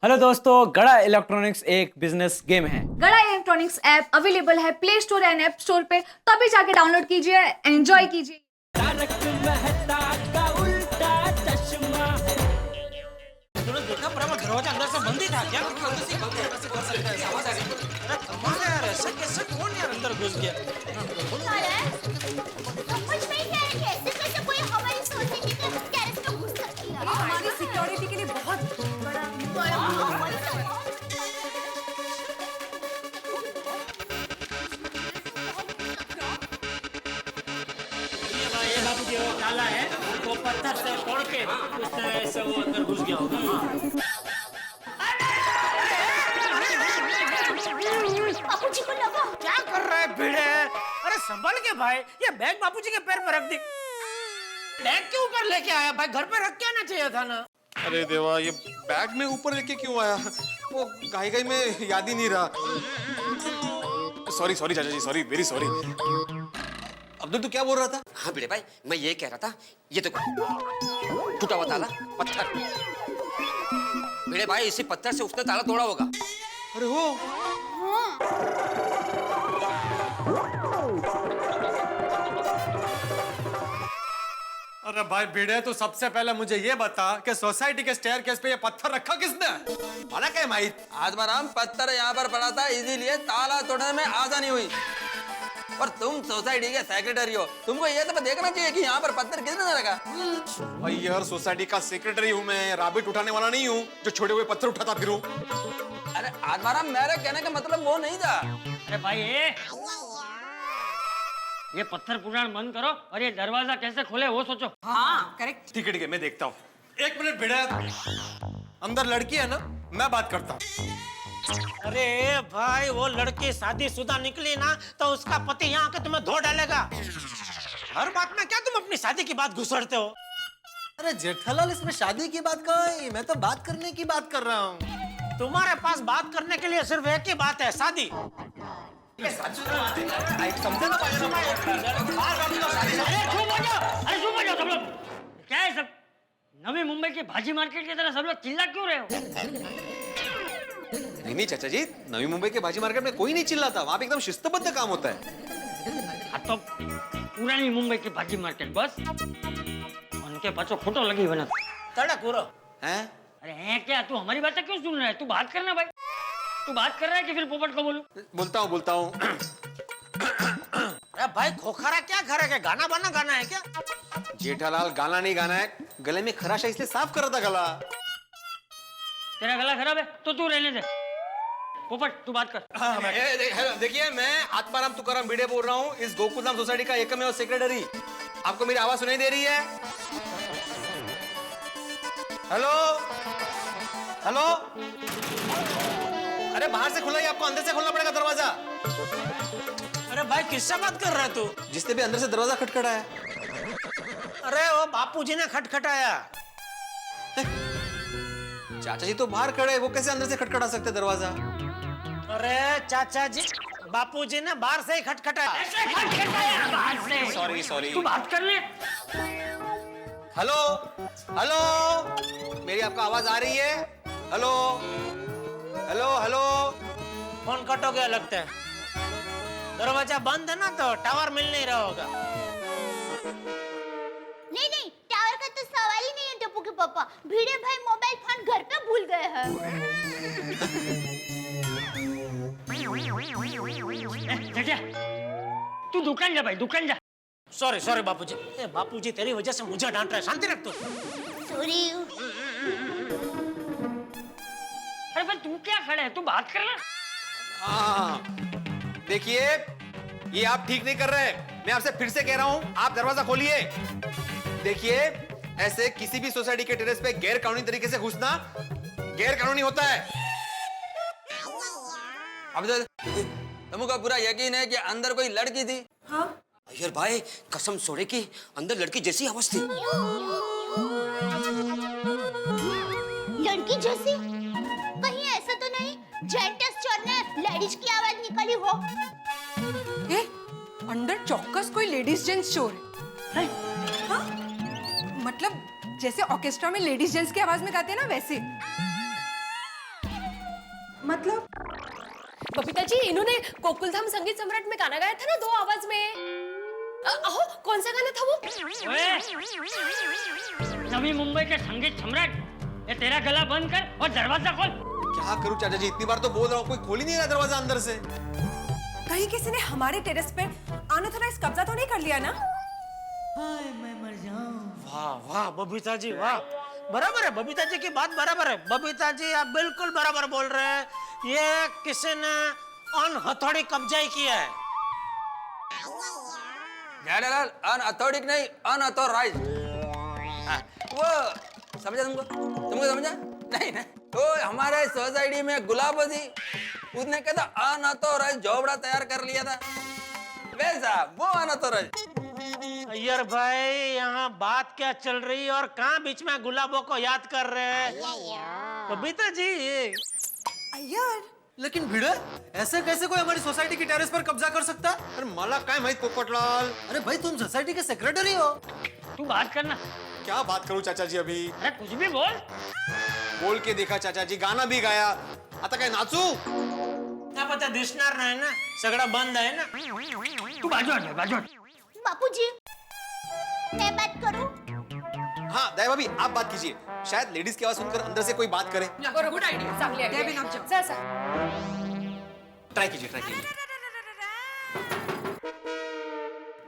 Hello दोस्तों, गड़ा electronics एक बिजनेस गेम है। गड़ा इलेक्ट्रॉनिक्स ऐप अवेलेबल है play store and app store पे, तो अभी जाके डाउनलोड कीजिए, एंजॉय कीजिए। तूने देखा बराबर दरवाजा अंदर से बंद ही था क्या? कमाल है यार, ऐसा कैसे कौन यार अंदर घुस गया? समझ में ही नहीं आ रही है कैसे कोई हमारी सोसाइटी के टेरेस पे घुस सकती है। हमारी सिक्योरिटी के लिए बहुत बड़ा ये बाबूजी वो काला है, वो पत्थर से तोड़ के उस तरह से वो अंदर घुस गया होगा। बापूजी को लगा। क्या कर रहा है भिड़े? अरे संभल के भाई, ये बैग बापूजी के पैर पे रख दी। बैग के ऊपर लेके आया भाई, घर पे रख के आना चाहिए था ना। अरे देवा, ये बैग में ऊपर लेके क्यों आया? वो गाई में याद ही नहीं रहा। सॉरी सॉरी चाचा जी, सॉरी, वेरी सॉरी। अब्दुल तू क्या बोल रहा था? हाँ भिड़े भाई, मैं ये कह रहा था, ये तो टूटा हुआ ताला, पत्थर। भिड़े भाई, इसी पत्थर से उसने ताला तोड़ा होगा। अरे हो, अरे भाई भिड़े, तो सबसे पहले मुझे ये बता कि सोसाइटी के स्टेयरकेस पे ये पत्थर रखा किसने? माना क्या माई? आत्माराम, पत्थर यहाँ पर पड़ा था, इसीलिए ताला तोड़ने में आसानी हुई। और तुम सोसाइटी के सेक्रेटरी हो, तुमको ये तो देखना चाहिए कि यहाँ पर पत्थर किसने रखा। भाई यार, सोसाइटी का सेक्रेटरी हूँ मैं, राबिट उठाने वाला नहीं हूँ जो छोटे हुए पत्थर उठाता फिरूं। अरे आत्माराम, मेरे कहने का मतलब वो नहीं था। अरे भाई, ये पत्थर पुराण बंद करो और ये दरवाजा कैसे खोले वो सोचो। ठीक है, मैं देखता हूँ। एक मिनट भिड़े, अंदर लड़की है ना, मैं बात करता हूँ। अरे भाई, वो लड़की शादीशुदा निकली ना तो उसका पति यहाँ आके तुम्हें धो डालेगा। हर बात में क्या तुम अपनी शादी की बात घुसड़ते हो? अरे जेठालाल, इसमें शादी की बात कहाँ है? मैं तो बात करने की बात कर रहा हूँ। तुम्हारे पास बात करने के लिए सिर्फ एक ही बात है, शादी। अरे चुप हो जाओ सब लोग। क्या है सब? नवी मुंबई की भाजी मार्केट की तरह सब लोग चिल्ला क्यों रहे हो? नहीं चाचा जी, नवी मुंबई के भाजी मार्केट में कोई नहीं चिल्लाता, वहाँ पे एकदम शिस्तबद्ध काम होता है। हाँ तो पुरानी मुंबई की भाजी मार्केट बस उनके पाछो फोटो लगी बना तड़क उरो। हैं? अरे हैं क्या? तू हमारी बातें क्यों सुन रहा है? तू बात करना भाई। तू बात कर रहा है कि फिर पोपट को बोलूं? बोलता हूँ। अरे भाई, खोखरा क्या घर है? गाना बना गाना है क्या? जेठालाल, गाना नहीं गाना है, गले में खराश है इसलिए साफ कर रहा था गला। तेरा गला खराब है तो तू रहने दे। पोपट तू बात कर। देखिए, मैं आत्माराम तुकाराम भिड़े बोल रहा हूँ, इस गोकुलधाम सोसाइटी का एकमेव सेक्रेटरी। आपको मेरी आवाज सुनाई दे रही है? Hello hello. अरे बाहर से खुला ही, आपको अंदर से खोलना पड़ेगा दरवाजा। अरे भाई, किससे बात कर रहा है तू? जिसने भी अंदर से दरवाजा खटखटा है। अरे वो बापूजी ने खटखटाया। चाचा जी तो बाहर खड़े हैं, वो कैसे अंदर से खटखटा सकते दरवाजा? अरे चाचा जी, बापूजी ने बाहर से ही खटखटाया। सॉरी। तू बात कर ले। हेलो हेलो, मेरी आपको आवाज आ रही है? Hello hello hello. Phone cut हो गया लगता है। दरवाजा बंद है ना, तो टावर मिल नहीं रहा होगा। नहीं, टावर का तो सवाल ही नहीं है टप्पू के पापा। भिड़े भाई मोबाइल फोन घर पे भूल गए हैं। जटिया, तू दुकान जा भाई, दुकान जा। सॉरी बापूजी। ए बापूजी, तेरी वजह से मुझे डांट रहा है, शांति रख तू। सॉरी। अरे भाई तू क्या खड़ा है? तू बात कर ले। हाँ, देखिए, ये आप ठीक नहीं कर रहे। मैं आपसे फिर से कह रहा हूँ, आप दरवाजा खोलिए। देखिए, ऐसे किसी भी सोसाइटी के टेरेस पे गैर कानूनी तरीके से घुसना गैर कानूनी होता है। अब तुमको पूरा यकीन है कि अंदर कोई लड़की थी? हाँ। यार भाई, कसम सोड़े की अंदर लड़की जैसी आवाज थी। लड़की जैसी? कहीं ऐसा तो नहीं जेंटस चोर ने लेडीज की आवाज निकाली हो? अंदर चौक्कस कोई लेडीज जेंट्स चोर है। हाँ? मतलब जैसे ऑर्केस्ट्रा में लेडीज जेंट्स की आवाज में गाते हैं ना, वैसे। मतलब बबीता जी, इन्होंने गोकुलधाम संगीत सम्राट में गाना गाया था ना, 2 आवाज में। अहो, कौन सा गाना था वो? ओए, नवी मुंबई के संगीत सम्राट, ये तेरा गला बंद कर और दरवाजा खोल। क्या करूं चाचा जी, इतनी बार तो बोल रहा हूँ, कोई खोल ही नहीं रहा दरवाजा अंदर से। कहीं किसी ने हमारे टेरेस पे अनऑथराइज्ड कब्जा तो नहीं कर लिया ना? वाह वाह बबीता जी वाह, बराबर है बबीता जी की बात बराबर है। बबीता जी आप बिल्कुल बराबर बोल रहे हैं, ये किसी ने अनहथौड़ी कब्जा ही किया है। जेठालाल अनअथॉरिक नहीं, अनऑथोराइज। वो समझा तुमको समझा नहीं ना? तो हमारे सोसाइटी में गुलाब थी, उसने कहता अनऑथोराइज झोपड़ा तैयार कर लिया था, वैसा वो अनऑथोराइज। अय्यर भाई यहाँ बात क्या चल रही है और कहाँ बीच में गुलाबों को याद कर रहे हैं बबीता जी? अय्यर, लेकिन भिड़े ऐसे कैसे कोई हमारी सोसाइटी की टेरेस पर कब्जा कर सकता? अरे मला काय माहित पोपटलाल। अरे भाई तुम सोसाइटी के सेक्रेटरी हो। तू बात करना। क्या बात करूं चाचा जी, अभी अरे कुछ भी बोल। बोल के देखा चाचा जी, गाना भी गाया, आता काय नाचू? क्या पता दिसणार नाही ना, सगळं बंद आहे ना। तू बाजू हट, बाजू हट। बापूजी, मैं बात करूं? हाँ दया भाभी आप बात कीजिए, शायद लेडीज की आवाज सुनकर अंदर से कोई बात करे। गुड आइडिया, चांगली आयडिया। जा जा। ट्राई कीजिए, ट्राई कीजिए।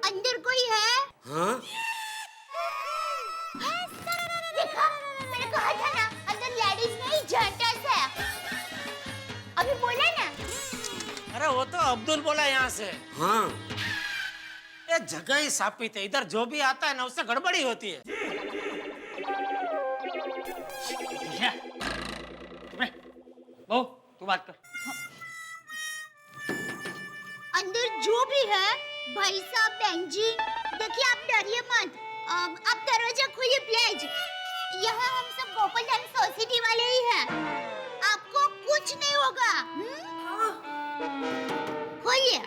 अंदर कोई है? हाँ? देखा, मैंने कहा था ना, अंदर लेडीज नहीं जेंट्स है। अभी बोला ना? अरे वो तो अब्दुल बोला यहाँ से। हाँ। ये जगह ही सापित है, इधर जो भी आता है ना उससे गड़बड़ी होती है। बहू तू बात कर। अंदर जो भी है, भाई साहब, बहन जी, देखिए आप डरिए मत। आप दरवाजा खोलिए प्लीज। यहाँ हम सब गोकुलधाम सोसाइटी वाले ही हैं। आपको कुछ नहीं होगा। खोलिए,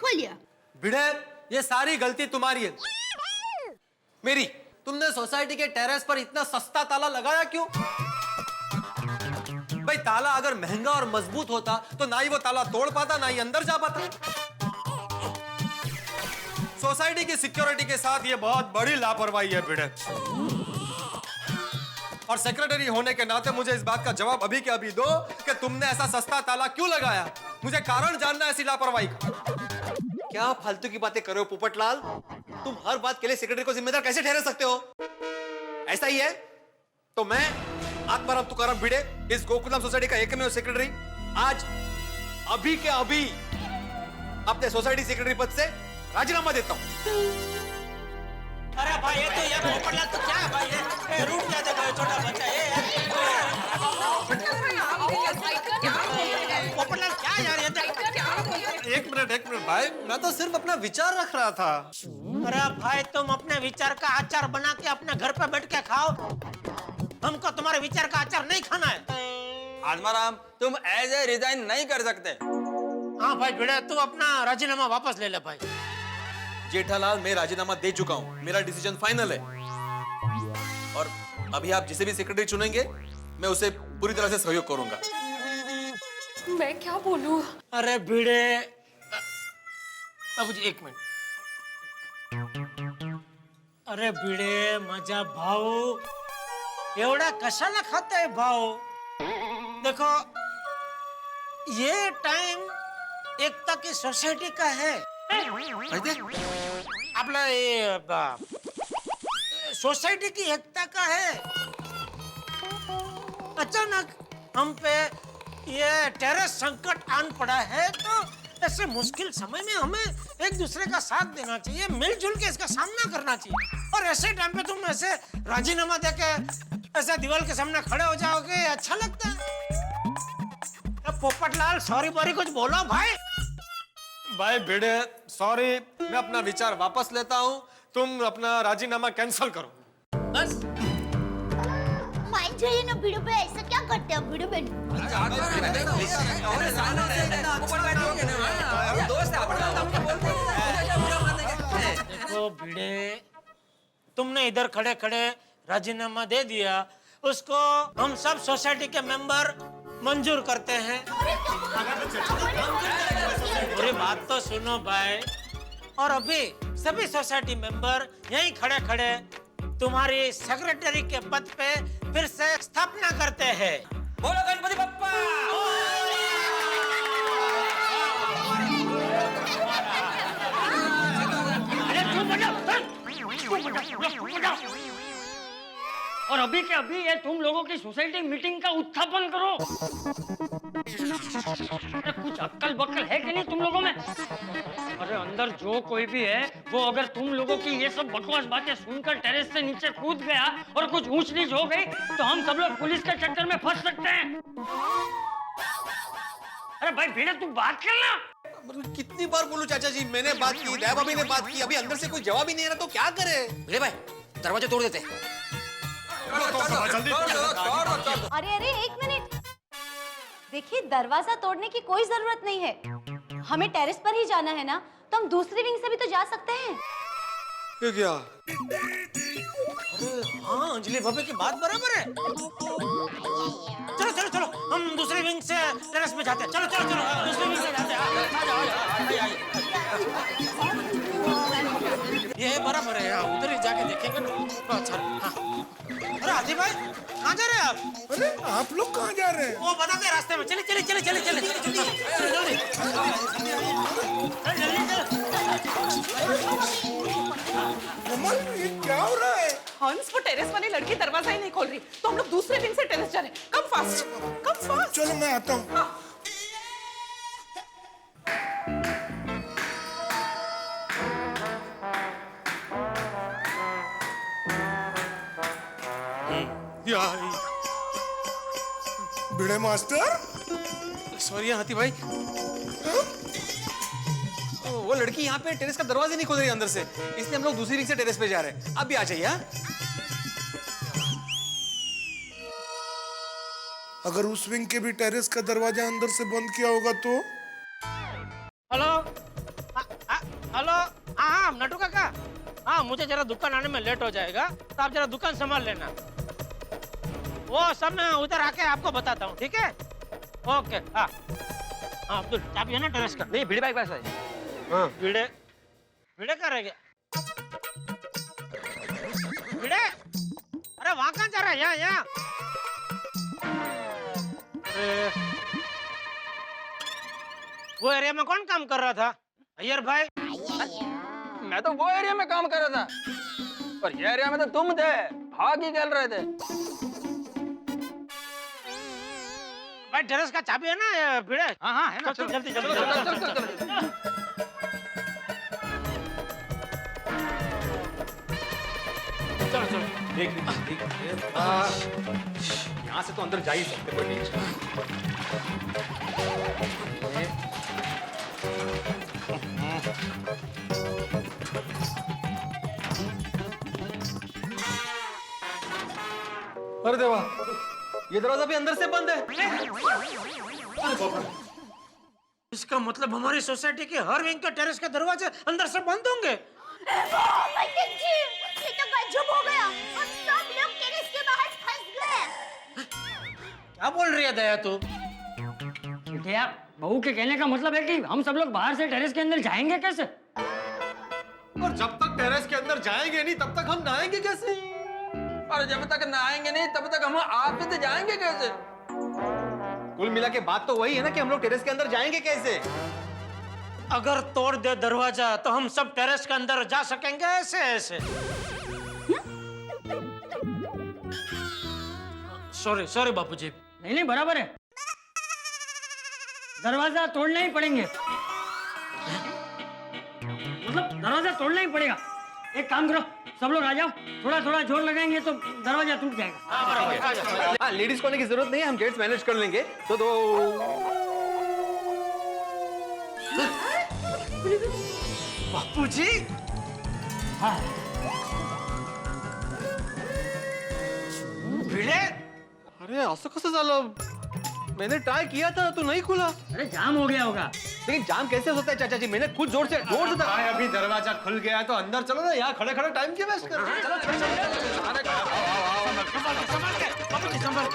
खोलिए। भिड़े ये सारी गलती तुम्हारी है। मेरी? तुमने सोसाइटी के टेरेस पर इतना सस्ता ताला लगाया क्यों? भाई ताला अगर महंगा और मजबूत होता तो ना ही वो ताला तोड़ पाता, ना ही अंदर जा पाता। सोसाइटी की सिक्योरिटी के साथ ये बहुत बड़ी लापरवाही है भिड़े। और सेक्रेटरी होने के नाते मुझे इस बात का जवाब अभी के अभी दो कि तुमने ऐसा सस्ता ताला क्यों लगाया। मुझे कारण जानना है ऐसी लापरवाही का। क्या फालतू की बातें कर रहे हो पोपटलाल? तुम हर बात के लिए सेक्रेटरी को जिम्मेदार कैसे ठहरा सकते हो? ऐसा ही है तो मैं आत्माराम तुकाराम भिड़े, इस गोकुलधाम सोसाइटी का एकमेव सेक्रेटरी, आज अभी के अभी अपने सोसाइटी सेक्रेटरी पद से राजीनामा देता हूं। अरे भाई ये तो यार पोपटलाल तो क्या है भाई, ये रूठ जाते भाई, छोटा बच्चा ये पोपटलाल क्या यार ये एक मिनट भाई, मैं तो सिर्फ अपना विचार रख रहा था। अरे भाई तुम अपने विचार का अचार बना के अपने घर पे बैठ के खाओ, हमको तुम्हारे विचार का अचार नहीं खाना है। आत्माराम तुम ऐसे रिजाइन नहीं कर सकते। हाँ भाई भिड़े तू अपना राजीनामा वापस ले ले भाई। जेठालाल मैं राजीनामा दे चुका हूं, मेरा डिसीजन फाइनल है। और अभी आप जिसे भी सेक्रेटरी चुनेंगे मैं उसे पूरी तरह से सहयोग करूंगा। मैं क्या बोलूं? अरे भिड़े बाबूजी एक मिनट। अरे भिड़े माझा भाऊ एवढा कशाला खाताय भाऊ? देखो ये टाइम एकता की सोसाइटी का है। आपला ये सोसाइटी की एकता का है। अचानक हम पे ये टेरर संकट आन पड़ा है, तो ऐसे मुश्किल समय में हमें एक दूसरे का साथ देना चाहिए, मिलजुल के इसका सामना करना चाहिए। और ऐसे टाइम पे तुम ऐसे राजीनामा देके ऐसा दीवार के सामने खड़े हो जाओगे, अच्छा लगता है? पोपटलाल सॉरी बॉरी कुछ बोलो भाई। भाई भिड़े सॉरी, मैं अपना विचार वापस लेता हूं, तुम अपना राजीनामा कैंसिल करो बस। माइंड जाइए ना भिड़ो पे, ऐसा क्या करते हैं भिड़ो पे? देखो भिड़े तुमने इधर खड़े खड़े राजीनामा दे दिया, उसको हम सब सोसाइटी के मेंबर मंजूर करते हैं। मेरी बात तो सुनो भाई। और अभी सभी सोसाइटी मेंबर यहीं खड़े खड़े तुम्हारी सेक्रेटरी के पद पे फिर से स्थापना करते हैं। बोलो गणपति बप्पा। अरे तू बजा। और अभी के अभी ये तुम लोगों की सोसाइटी मीटिंग का उत्थापन करो। अरे कुछ अक्कल बक्कल है कि नहीं तुम लोगों में? अरे अंदर जो कोई भी है वो अगर तुम लोगों की ये सब बकवास बातें सुनकर टेरेस से नीचे कूद गया और कुछ ऊंच नीच हो गई तो हम सब लोग पुलिस के चक्कर में फंस सकते हैं। अरे भाई भिड़े तू बात करना। कितनी बार बोलूं चाचा जी, मैंने बात की, दया भाभी ने बात की, अभी अंदर से कोई जवाब ही नहीं आ रहा, तो क्या करे? ले भाई दरवाजा तोड़ देते। अरे अरे एक मिनट, देखिए दरवाजा तोड़ने की कोई जरूरत नहीं है। हमें टेरेस पर ही जाना है ना, तो हम दूसरी विंग से भी तो जा सकते हैं। ये क्या? हाँ अंजलि भाभी की बात बराबर है। चलो चलो चलो हम दूसरी विंग से टेरेस पे जाते हैं। चलो चलो चलो दूसरी विंग से जाते हैं। ये बराबर है, हाँ उधर ही जाके देखेंगे तो अच्छा। हाँ अरे आदि भाई कहाँ जा रहे हैं आप? अरे आप लोग कहाँ जा रहे हैं? वो बताते हैं रास्ते में। चले चले चले चले चले जल्दी कमल ये क्या हो रहा है? हंस, वो टेरेस वाली लड़की दरवाजा ही नहीं खोल रही, तो हम लोग दूसरे विंग से टेरेस जा रहे हैं। Come fast. चलो मैं आता हूँ। भिड़े मास्टर। सॉरी हाथी भाई। वो लड़की यहाँ पे टेरेस का दरवाजा नहीं खोल रही अंदर से, इसलिए हम लोग दूसरी विंग से टेरेस पे जा रहे हैं। अब भी आ जाइए। अगर उस विंग के भी टेरेस का दरवाजा अंदर से बंद किया होगा तो? Hello hello. हाँ नटू काका, हाँ मुझे जरा दुकान आने में लेट हो जाएगा, तो आप जरा दुकान संभाल लेना। वो सब मैं उधर आके आपको बताता हूँ, ठीक है? ओके। हाँ हाँ अब्दुल चाबी है ना टेरेस का? नहीं भिड़े भाई पास है। हाँ भिड़े भिड़े कहाँ रह गया? भिड़े अरे वहाँ कहाँ जा रहा है? यहाँ यहाँ। वो एरिया में कौन काम कर रहा था? अय्यर भाई। मैं तो वो एरिया में काम कर रहा था, पर ये एरिया में तो तुम थे, भाग ही खेल रहे थे। भाई टेरेस का चाबी है ना भिड़े? हाँ हाँ है ना। चल जल्दी जल्दी चलो चलो। देख यहाँ से तो अंदर जा ही सकते, कोई नहीं। अरे देवा, ये दरवाजा भी अंदर से बंद है। इसका मतलब हमारी सोसाइटी के हर विंग के टेरेस के दरवाजे अंदर से बंद होंगे। ये तो गजब हो गया, हम सब लोग टेरेस के बाहर फंस गए। क्या बोल रही है दया तू? क्या बहू के कहने का मतलब है कि हम सब लोग बाहर से टेरेस के अंदर जाएंगे कैसे? और जब तक टेरेस के अंदर जाएंगे नहीं तब तक हम नहाएंगे कैसे? और जब तक नहाएंगे नहीं तब तक हम आप से जाएंगे कैसे? कुल मिला के बात तो वही है ना कि हम लोग टेरेस के अंदर जाएंगे कैसे? अगर तोड़ दे दरवाजा तो हम सब टेरेस के अंदर जा सकेंगे ऐसे ऐसे। सॉरी सॉरी बापूजी। नहीं नहीं बराबर है, दरवाजा तोड़ना ही पड़ेंगे। मतलब दरवाजा तोड़ना ही पड़ेगा। एक काम करो, सब लोग आ जाओ, थोड़ा थोड़ा जोर लगाएंगे तो दरवाजा टूट जाएगा। हाँ लेडीज को आने की जरूरत नहीं है, हम जेंट्स मैनेज कर लेंगे। तो बापूजी। हाँ भिड़े अरे असं कसं झालं? मैंने ट्राई किया था तो नहीं खुला। अरे जाम हो गया होगा। लेकिन जाम कैसे हो सकता है चाचा जी? मैंने खुद जोर से भाई अभी दरवाजा खुल गया है तो अंदर चलो ना, यहाँ खड़े खड़े टाइम क्यों वेस्ट कर रहे हो? संभाल के बापूजी संभाल।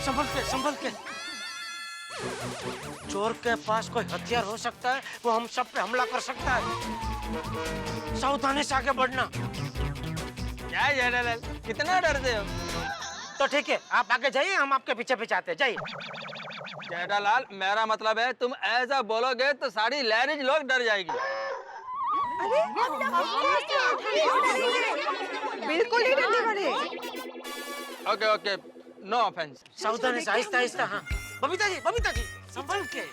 संभल के। चोर के पास कोई हथियार हो सकता है, वो हम सब पे हमला कर सकता है। सावधानी से आगे बढ़ना। क्या जेठालाल, कितना डरते हो? तो ठीक है, आप आगे जाइए, हम आपके पीछे पीछे आते हैं। जाइए। जेठालाल, मेरा मतलब है तुम ऐसा बोलोगे तो सारी लहरिज लोग डर जाएगी। बिल्कुल नहीं डरने वाले। Okay okay, no offence. सावधानी से, आहिस्ता आहिस्ता। हाँ बबीता जी संभल के।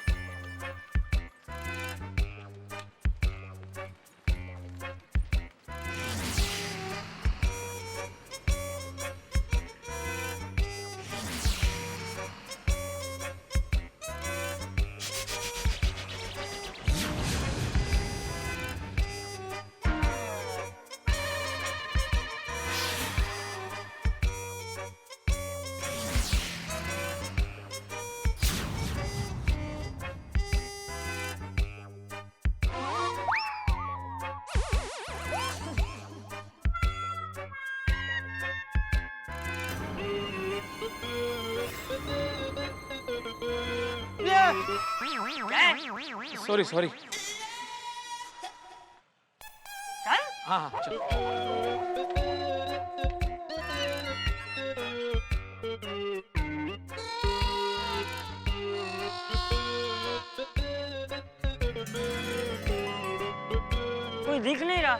सॉरी। हाँ चलो। कोई दिख नहीं रहा।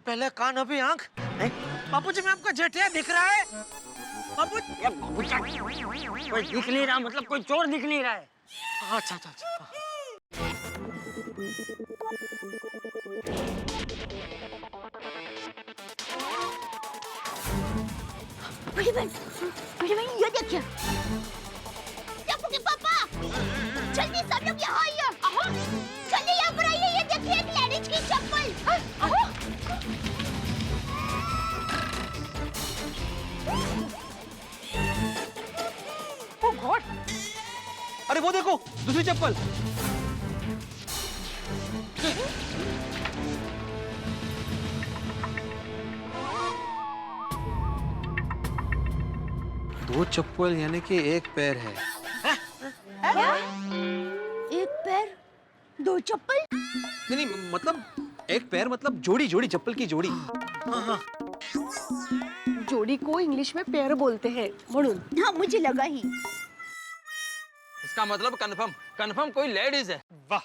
पहले कान अभी आंख। बापूजी में आपका जेठिया दिख रहा है। कोई दिख नहीं रहा मतलब कोई चोर दिख नहीं रहा है। अच्छा। बड़ी बहन ये देखिए। टप्पू के पापा, जल्दी सब लोग यहाँ आइए। जल्दी यहाँ पर आइए, ये देखिए एक लेडीज की चप्पल। ओ गॉड, अरे वो देखो, दूसरी चप्पल। दो चप्पल यानी कि एक पैर है। एक पैर, दो चप्पल। नहीं, मतलब एक पैर मतलब जोड़ी चप्पल की जोड़ी। जोड़ी को इंग्लिश में पेयर बोलते हैं, म्हणून। हाँ मुझे लगा ही। इसका मतलब कंफर्म कोई लेडीज है। वाह।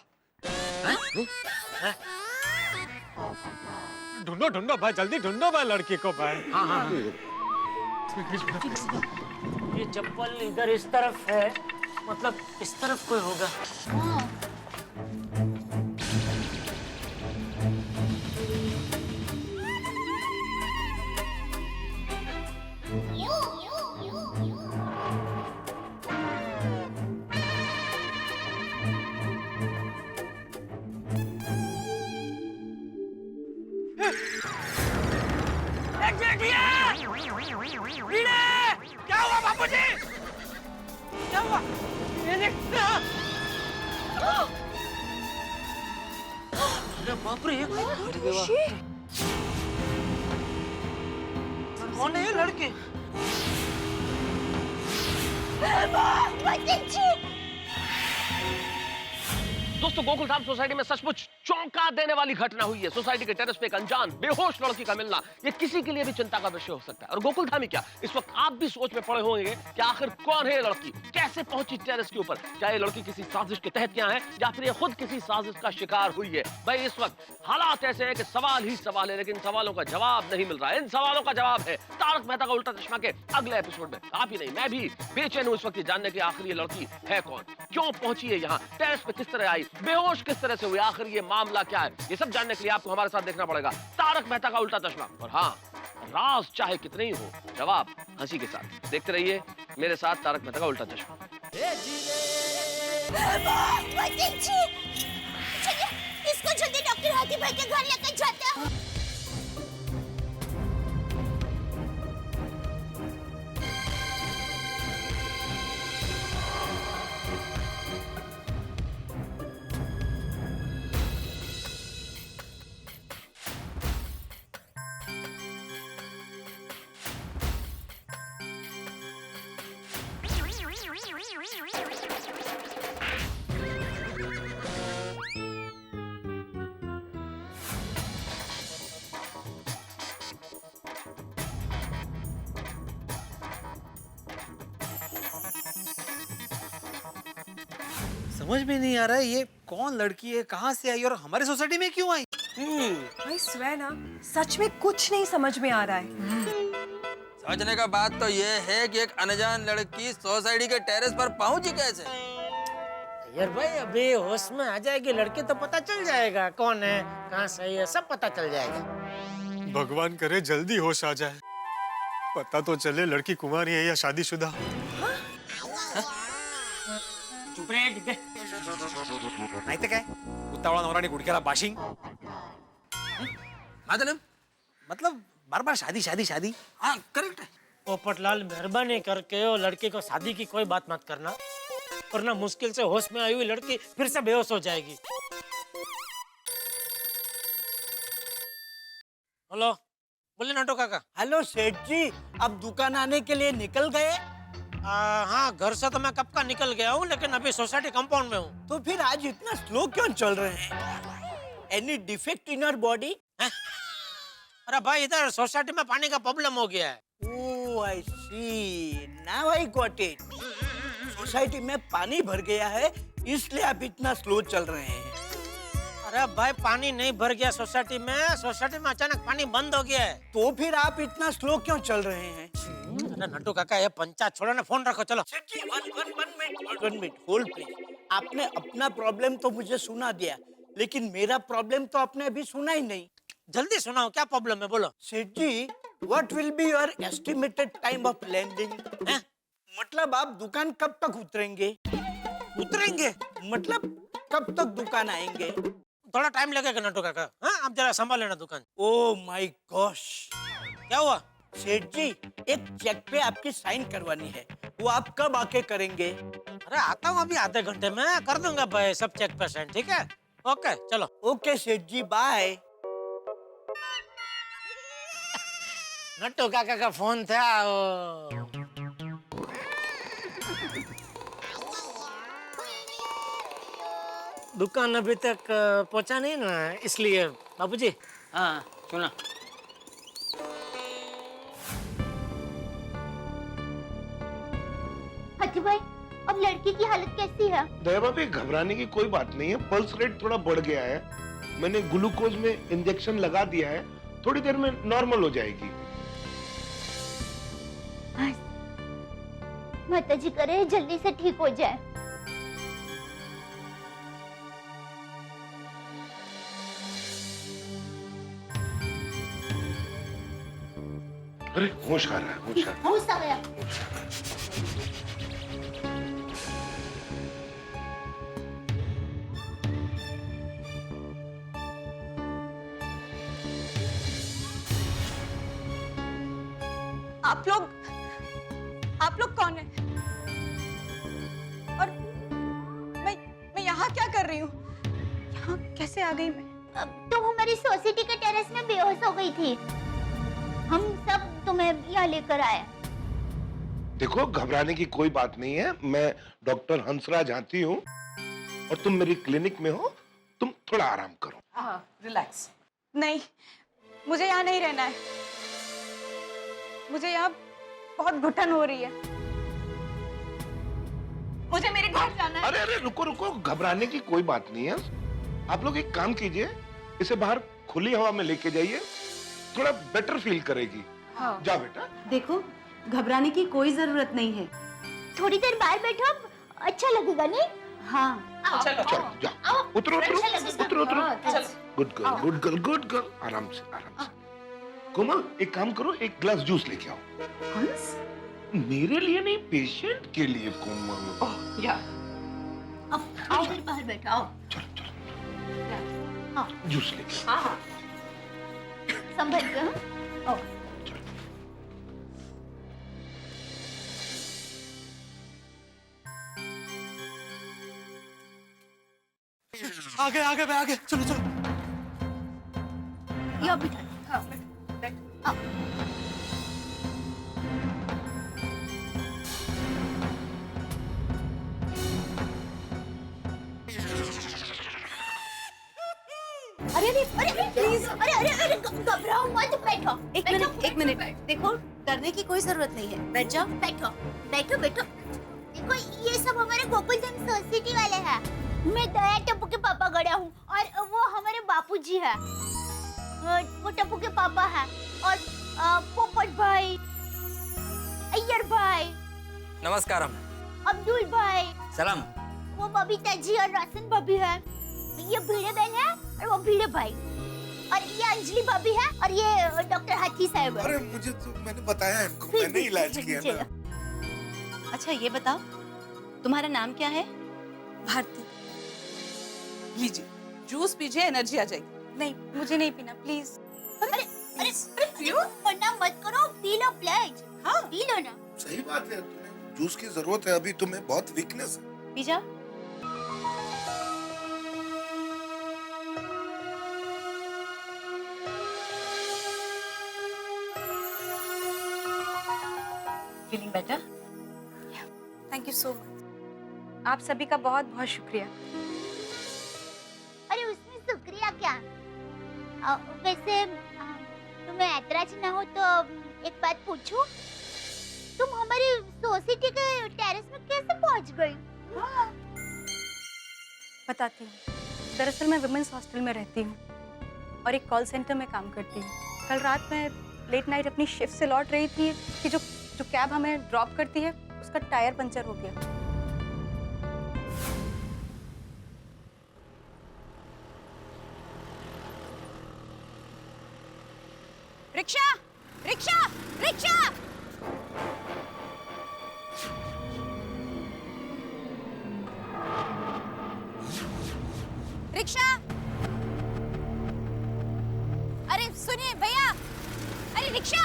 ढूंढो भाई, जल्दी ढूंढो भाई लड़की को भाई। हाँ। ये चप्पल इधर इस तरफ है, मतलब इस तरफ कोई होगा। क्या हुआ बापूजी? क्या हुआ? ये देख। अरे बाप रे, कौन है ये लड़के? दोस्तों, गोकुलधाम सोसाइटी में सचमुच चौंका देने वाली घटना हुई है। सोसाइटी के टेरेस पे एक अनजान बेहोश लड़की का मिलना ये किसी के लिए भी चिंता का विषय हो सकता है। और गोकुलधाम ही क्या, इस वक्त आप भी सोच में पड़े होंगे कि आखिर कौन है ये लड़की, कैसे पहुंची टेरेस के ऊपर। क्या ये लड़की किसी साजिश के तहत यहाँ है या फिर ये खुद किसी साजिश का शिकार हुई है। भाई इस वक्त हालात ऐसे हैं कि सवाल ही सवाल है, लेकिन सवालों का जवाब नहीं मिल रहा है। इन सवालों का जवाब है तारक मेहता का उल्टा चश्मा के अगले एपिसोड में। आप ही नहीं, मैं भी बेचैन हूं इस वक्त जानने की आखिर ये लड़की है कौन, क्यों पहुंची है यहाँ, टेरेस पे किस तरह आई, बेहोश किस तरह से हुई, आखिर ये मामला क्या है। ये सब जानने के लिए आपको हमारे साथ देखना पड़ेगा तारक मेहता का उल्टा चश्मा। और हाँ, राज चाहे कितने ही हो, जवाब हंसी के साथ। देखते रहिए मेरे साथ तारक मेहता का उल्टा चश्मा। इसको जल्दी डॉक्टर हाथी भाई के घर लेकर जाते हैं। समझ में नहीं आ रहा है ये कौन लड़की है, कहाँ से आई और हमारी सोसाइटी में क्यों आई। भाई स्वे ना, सच में कुछ नहीं समझ में आ रहा है। समझने का बात तो ये है कि एक अनजान लड़की सोसाइटी के टेरेस पर पहुंची कैसे। यार भाई अभी होश में आ जाएगी लड़की तो पता चल जाएगा कौन है, कहाँ सही है, सब पता चल जाएगा। भगवान करे जल्दी होश आ जाए, पता तो चले लड़की कुमारी है या शादीशुदा। चुप रे डिब्बे। नाही तर काय उतावळा नवराने गुडघ्याला बाशिंग। मतलब बार बार शादी शादी शादी। हाँ करेक्ट है। पोपटलाल मेहरबानी करके वो लड़की को शादी की कोई बात मत करना, वरना मुश्किल से होश में आई हुई लड़की फिर से बेहोश हो जाएगी। हेलो, बोले नाटो काका। हेलो सेठ जी, अब दुकान आने के लिए निकल गए? हाँ, घर से तो मैं कब का निकल गया हूँ, लेकिन अभी सोसाइटी कंपाउंड में हूँ। तो फिर आज इतना स्लो क्यों चल रहे हैं? Any defect in your body? अरे भाई इधर सोसाइटी में पानी का प्रॉब्लम हो गया है। Oh I see, now I got it. Society में पानी भर गया है इसलिए आप इतना स्लो चल रहे हैं। अरे भाई पानी नहीं भर गया सोसाइटी में अचानक पानी बंद हो गया है। तो फिर आप इतना स्लो क्यों चल रहे हैं? अरे नट्टू काका ये पंचायत छोड़ो ना, फोन रखो चलो। सेठ जी वन मिनट होल्ड प्लीज। आपने अपना प्रॉब्लम तो मुझे सुना दिया, लेकिन मेरा प्रॉब्लम तो आपने अभी सुना ही नहीं। जल्दी सुनाओ, क्या प्रॉब्लम है बोलो। सेठ जी, what will be your estimated time of landing? मतलब आप दुकान कब तक उतरेंगे? मतलब कब तक दुकान आएंगे? थोड़ा टाइम लगेगा नट्टू काका। हाँ, आप जरा संभाल लेना दुकान। ओह माय गॉश, क्या हुआ? सेठ जी, एक चेक पे आपकी साइन करवानी है, वो आप कब आके करेंगे? अरे आता हूँ अभी आधे घंटे में कर दूंगा भाई, सब चेक पे साइन। ठीक है, ओके चलो। ओके सेठ जी, बाय। नट्टू काका का फोन था दुकान अभी तक पहुंचा नहीं ना, इसलिए। बाबूजी। हाँ सुना। हाथी भाई, अब लड़की की हालत कैसी है? दया भाभी घबराने की कोई बात नहीं है, पल्स रेट थोड़ा बढ़ गया है, मैंने ग्लूकोज में इंजेक्शन लगा दिया है, थोड़ी देर में नॉर्मल हो जाएगी। माताजी करे जल्दी से ठीक हो जाए। अरे होश आ रहा है, होश आ रहा है। होश आ गया। आप लोग कौन हैं? और मैं यहाँ क्या कर रही हूँ? यहाँ कैसे आ गई मैं? तुम हमारी सोसाइटी के टेरेस में बेहोश हो गई थी, हम सब तुम्हें यहाँ लेकर आए। देखो घबराने की कोई बात नहीं है, मैं डॉक्टर हंसराज आती हूँ और तुम मेरी क्लिनिक में हो, तुम थोड़ा आराम करो। हाँ रिलैक्स। नहीं, मुझे यहाँ नहीं रहना है, मुझे यहाँ बहुत घुटन हो रही है, मुझे मेरे घर जाना है। अरे अरे रुको रुको, घबराने की कोई बात नहीं है। आप लोग एक काम कीजिए, इसे बाहर खुली हवा में लेके जाइए, थोड़ा बेटर फील करेगी। हाँ। जा बेटा। देखो घबराने की कोई जरूरत नहीं है, थोड़ी देर बाहर बैठो, अच्छा लगेगा नहीं? हाँ चलो जाओ, उतरो उतरो उतरो उतरो। Good girl good girl good girl, आराम से आराम से। कोमल एक काम करो, एक ग्लास जूस लेके आओ। हंस? मेरे लिए नहीं, पेशेंट के लिए कोमल। या अब थोड़ी देर बाहर बैठो, आओ। चलो चलो हाँ जूस लेके हाँ हाँ संभल के। हाँ आओ। आगे आगे मैं आगे, चलो चलो। यहाँ बिठा। हाँ बैठ। आओ। अरे अरे अरे प्लीज, अरे अरे अरे घबराओ मत, बैठो। एक मिनट देखो, डरने की कोई जरूरत नहीं है, बैठ जाओ। बैठो बैठो बैठो। देखो ये सब हमारे गोकुलधाम सोसाइटी वाले हैं। मैं दया टप्पू के पापा गड़ा हूँ और वो हमारे बापूजी है। वो टप्पू के पापा है और पोपट भाई, अय्यर भाई, नमस्कारम। अब्दुल भाई, सलाम। वो बबीता जी और रोशन भाभी है। ये भीड़े बहन है और वो भीड़े भाई, और ये अंजलि भाभी है और ये डॉक्टर हाथी साहब है। अरे मुझे तो मैंने बताया इनको, मैंने इलाज किया ना। अच्छा ये बताओ, तुम्हारा नाम क्या है? भारती। लीजिए जूस पीजिए, एनर्जी आ जाएगी। नहीं मुझे नहीं पीना प्लीज। अरे अरे अरे क्यों? वरना मत करो, पी लो प्लीज। हाँ पी लो ना। सही बात है, तुम्हें जूस की जरूरत है, अभी तुम्हें बहुत वीकनेस है। पी जा। Feeling better? Thank you so much. आप सभी का बहुत बहुत शुक्रिया। अरे उसमें शुक्रिया क्या? वैसे तुम्हें ऐतराज ना हो तो एक बात पूछूं? तुम हमारी सोसाइटी के टेरेस में कैसे पहुंच गई? बताती हूँ। दरअसल मैं वुमेन्स हॉस्टल में रहती हूँ और एक कॉल सेंटर में काम करती हूँ। कल रात मैं लेट नाइट अपनी शिफ्ट से लौट रही थी कि जो कैब हमें ड्रॉप करती है उसका टायर पंचर हो गया। Rickshaw rickshaw rickshaw! रिक्शा! अरे सुनिए भैया, अरे रिक्शा!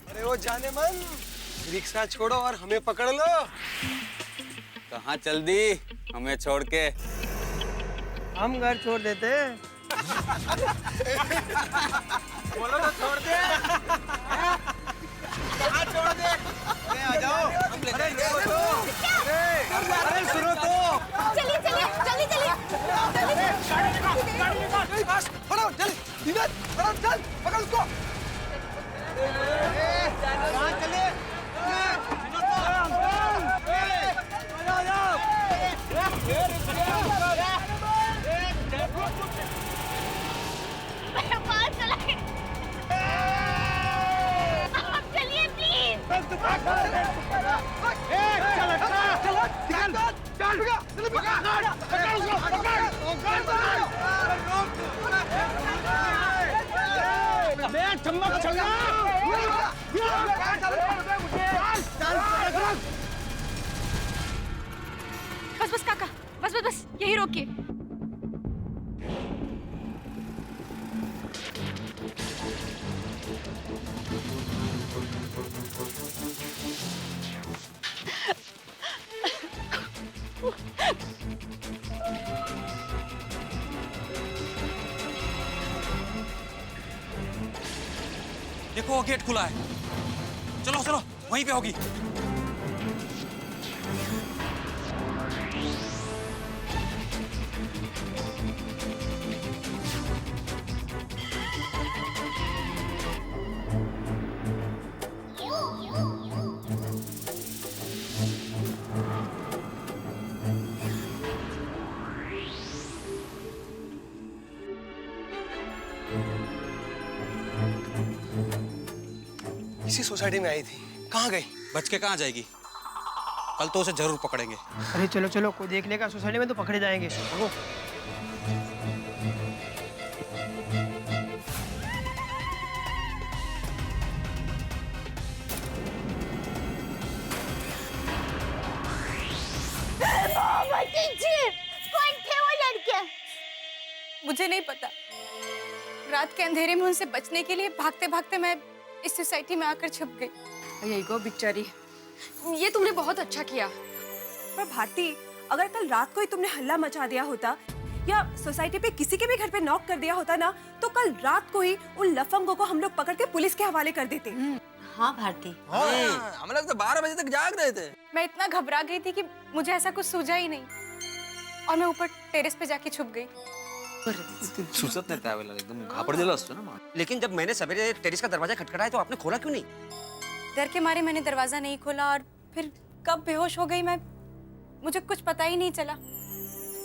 अरे वो जाने मन, रिक्शा छोड़ो और हमें पकड़ लो। कहाँ चल दी हमें छोड़ के? हम घर छोड़ देते। बोलो तो छोड़ दे। कहाँ छोड़ दे? अरे आ जाओ, हम ले जाएंगे। अरे सुनो तो। चलिए चलिए जल्दी चलिए। फड़ो चल, इधर फड़ो चल, पकड़ उसको। कहाँ चले? चलिए प्लीज। बस बस काका, बस बस बस यही रोकिए। देखो वो गेट खुला है। चलो चलो वहीं पे होगी। इसी सोसाइटी में आई थी, कहाँ गई? बच के कहाँ जाएगी? कल तो उसे जरूर पकड़ेंगे। अरे चलो चलो, कोई देख लेगा सोसाइटी में तो पकड़े जाएंगे। भागो। कौन थे वो लड़के? मुझे नहीं पता। रात के अंधेरे में उनसे बचने के लिए भागते भागते मैं इस सोसाइटी में आकर छुप गई। यही गो बिचारी। ये तुमने बहुत अच्छा किया। पर भारती, अगर कल रात को ही तुमने हल्ला मचा दिया होता या सोसाइटी पे किसी के भी घर पे नॉक कर दिया होता ना, तो कल रात को ही उन लफंगों को हम लोग पकड़ के पुलिस के हवाले कर देते। हाँ भारती। हम लोग तो 12 बजे तक जाग रहे थे। मैं इतना घबरा गई थी कि मुझे ऐसा कुछ सूझा ही नहीं और मैं ऊपर टेरेस पे जाके छुप गई। सुचत नाही त्यावेळेला एकदम घाबरलेलो असतो ना माणूस. लेकिन जब मैंने सवेरे टेरेस का दरवाजा खटखटाया तो आपने खोला क्यों नहीं? डर के मारे मैंने दरवाजा नहीं खोला और फिर कब बेहोश हो गई मैं, मुझे कुछ पता ही नहीं चला।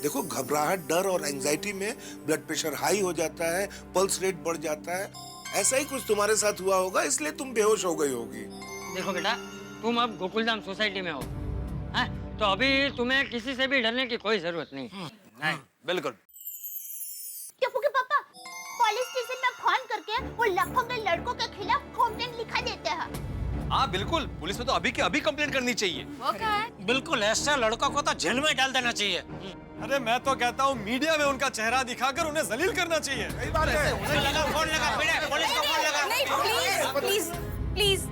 देखो, घबराहट, डर और एंजाइटी में ब्लड प्रेशर हाई हो जाता है, पल्स रेट बढ़ जाता है। ऐसा ही कुछ तुम्हारे साथ हुआ होगा, इसलिए तुम बेहोश हो गई होगी। देखो बेटा, तुम अब गोकुलधाम सोसाइटी में हो, हाँ? तो अभी तुम्हें किसी से भी डरने की कोई जरूरत नहीं। नहीं, बिल्कुल। टप्पू के पापा पुलिस स्टेशन में फोन करके वो लफंगे लड़कों के खिलाफ कंप्लेंट लिखा देते हैं। हाँ बिल्कुल, पुलिस में तो अभी के अभी कंप्लेंट करनी चाहिए। वो क्या है? बिल्कुल, ऐसे लड़कों को तो जेल में डाल देना चाहिए। अरे मैं तो कहता हूँ मीडिया में उनका चेहरा दिखाकर उन्हें जलील करना चाहिए। सही बात है। उसे लगा, फोन लगा, पुलिस को फोन लगा। नहीं, प्लीज प्लीज प्लीज,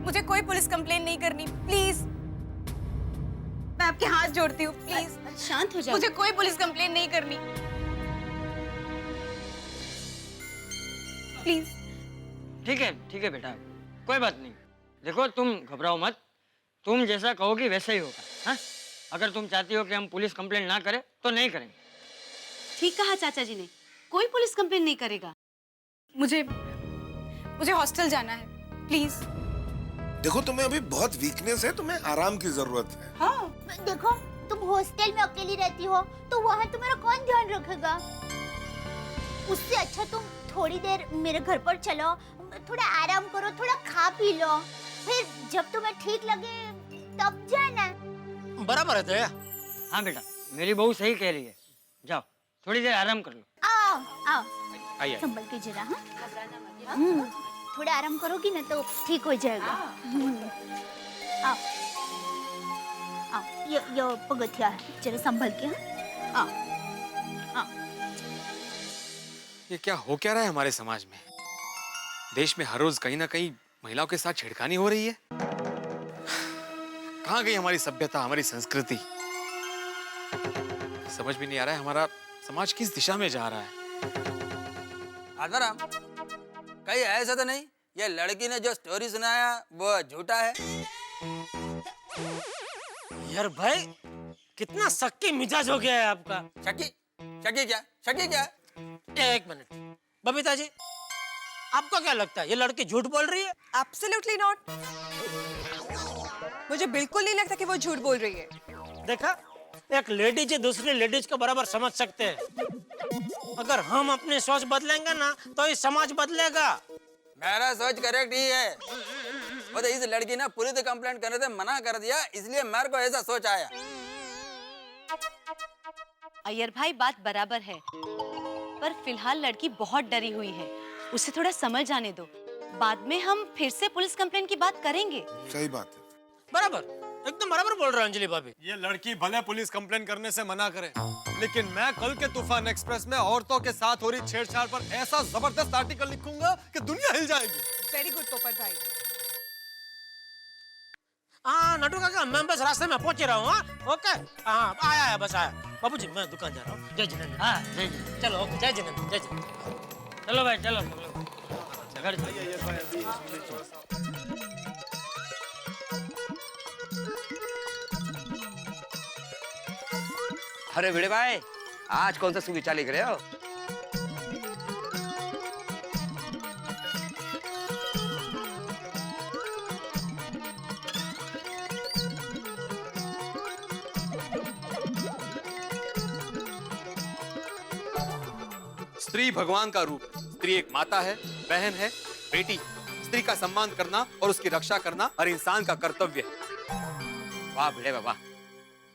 मुझे कोई पुलिस कंप्लेन नहीं करनी, प्लीज। मैं आपके हाथ जोड़ती हूँ, प्लीज शांत हो जाओ। मुझे कोई पुलिस कंप्लेन नहीं करनी, प्लीज। ठीक है बेटा, कोई बात नहीं। देखो, तुम घबराओ मत, तुम जैसा कहोगी वैसे ही होगा, हाँ? अगर तुम चाहती हो कि हम पुलिस कंप्लेंट ना करें तो नहीं करेंगे। ठीक कहा चाचा जी ने, कोई पुलिस कंप्लेन नहीं करेगा। मुझे हॉस्टल जाना है, प्लीज। देखो, तुम्हें अभी बहुत वीकनेस है, तुम्हें आराम की जरूरत है। हाँ, देखो तुम हॉस्टल में अकेली रहती हो तो वहाँ तुम्हारा कौन ध्यान रखेगा? उससे अच्छा तुम थोड़ी देर मेरे घर पर चलो, थोड़ा आराम करो, थोड़ा खा पी लो, फिर जब तुम्हें ठीक लगे तब जाना। बराबर है दया। हाँ बेटा, मेरी बहू सही कह रही है, जाओ थोड़ी देर आराम कर लो। आओ आओ, आइए। संभल के जरा। हाँ, थोड़ा आराम करोगी ना तो ठीक हो जाएगा। आओ आओ, ये पगथिया है, जरा संभल के। हाँ, आओ। ये क्या हो क्या रहा है हमारे समाज में? देश में हर रोज कहीं ना कहीं महिलाओं के साथ छेड़खानी हो रही है। कहाँ गई हमारी सभ्यता, हमारी संस्कृति? समझ भी नहीं आ रहा है हमारा समाज किस दिशा में जा रहा है। आत्माराम, कहीं ऐसा तो नहीं ये लड़की ने जो स्टोरी सुनाया वो झूठा है? यार भाई, कितना शक्की मिजाज हो गया है आपका। शकी क्या? एक मिनट, बबीता जी, आपको क्या लगता है ये लड़की झूठ बोल रही है? Absolutely not. मुझे बिल्कुल नहीं लगता कि वो झूठ बोल रही है। देखा, एक लेडीज दूसरी लेडीज को बराबर समझ सकते हैं। अगर हम अपनी सोच बदलेंगे ना तो ये समाज बदलेगा। मेरा सोच करेक्ट ही है। वो तो इस लड़की ने पुलिस कंप्लेंट करने से मना कर दिया, इसलिए मेरे को ऐसा सोच आया। अय्यर भाई बात बराबर है, पर फिलहाल लड़की बहुत डरी हुई है, उसे थोड़ा समझ आने दो। बाद में हम फिर से पुलिस कंप्लेंट की बात करेंगे। सही बात है। बराबर, एकदम बराबर बोल रहे हो अंजलि भाभी। ये लड़की भले पुलिस कंप्लेन करने से मना करे, लेकिन मैं कल के तूफान एक्सप्रेस में औरतों के साथ हो रही छेड़छाड़ पर ऐसा जबरदस्त आर्टिकल लिखूंगा कि दुनिया हिल जाएगी। वेरी गुड पोपट भाई। हाँ नटू काका, मैं बस रास्ते में पहुंच रहा हूँ। हाँ ओके, हाँ आया बस आया। बाबूजी मैं दुकान जा रहा हूँ। जय जिनेंद्र। हाँ जय जय। चलो ओके, जय जिनेंद्र, जय जिनेंद्र। चलो भाई चलो, घर अरे भिड़े भाई, आज कौन सा सुविचार लिख रहे हो? स्त्री भगवान का रूप है। स्त्री एक माता है, बहन है, बेटी। स्त्री का सम्मान करना और उसकी रक्षा करना हर इंसान का कर्तव्य है। वाह भिड़े बाबा,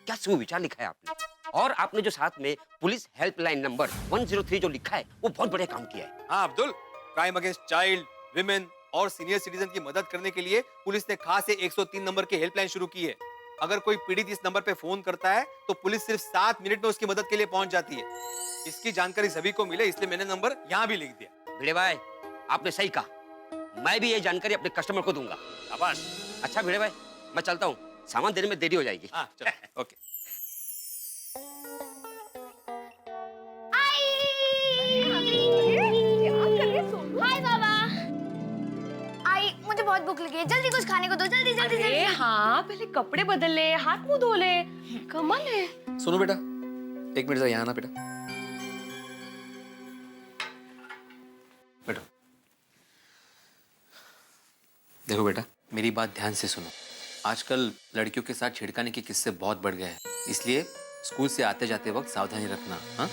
क्या सुविचार लिखा है आपने। और आपने जो साथ में पुलिस हेल्पलाइन नंबर 103 जो लिखा है वो बहुत बढ़िया काम किया है। हाँ Abdul, crime against child, women और सीनियर सिटीजन की मदद करने के लिए पुलिस ने खास 103 नंबर की हेल्पलाइन शुरू की है। अगर कोई पीड़ित इस नंबर पे फोन करता है तो पुलिस सिर्फ 7 मिनट में उसकी मदद के लिए पहुंच जाती है। इसकी जानकारी सभी को मिले, इसलिए मैंने नंबर यहाँ भी लिख दिया। भिड़े भाई, आपने सही कहा, मैं भी ये जानकारी अपने कस्टमर को दूंगा। शाबाश। अच्छा भिड़े भाई, मैं चलता हूँ, सामान देने में देरी हो जाएगी। हाँ चलो, ओके। हाय बाबा। आई, मुझे बहुत भूख लगी है, जल्दी कुछ खाने को दो, जल्दी जल्दी जल्दी। हाँ, पहले कपड़े बदल ले, हाथ मुंह धो ले। कमाल है। सुनो बेटा, एक मिनट जरा यहाँ आना बेटा। बैठो। देखो बेटा, मेरी बात ध्यान से सुनो। आजकल लड़कियों के साथ छिड़काने के किस्से बहुत बढ़ गए हैं, इसलिए स्कूल से आते जाते वक्त सावधानी रखना। हाँ?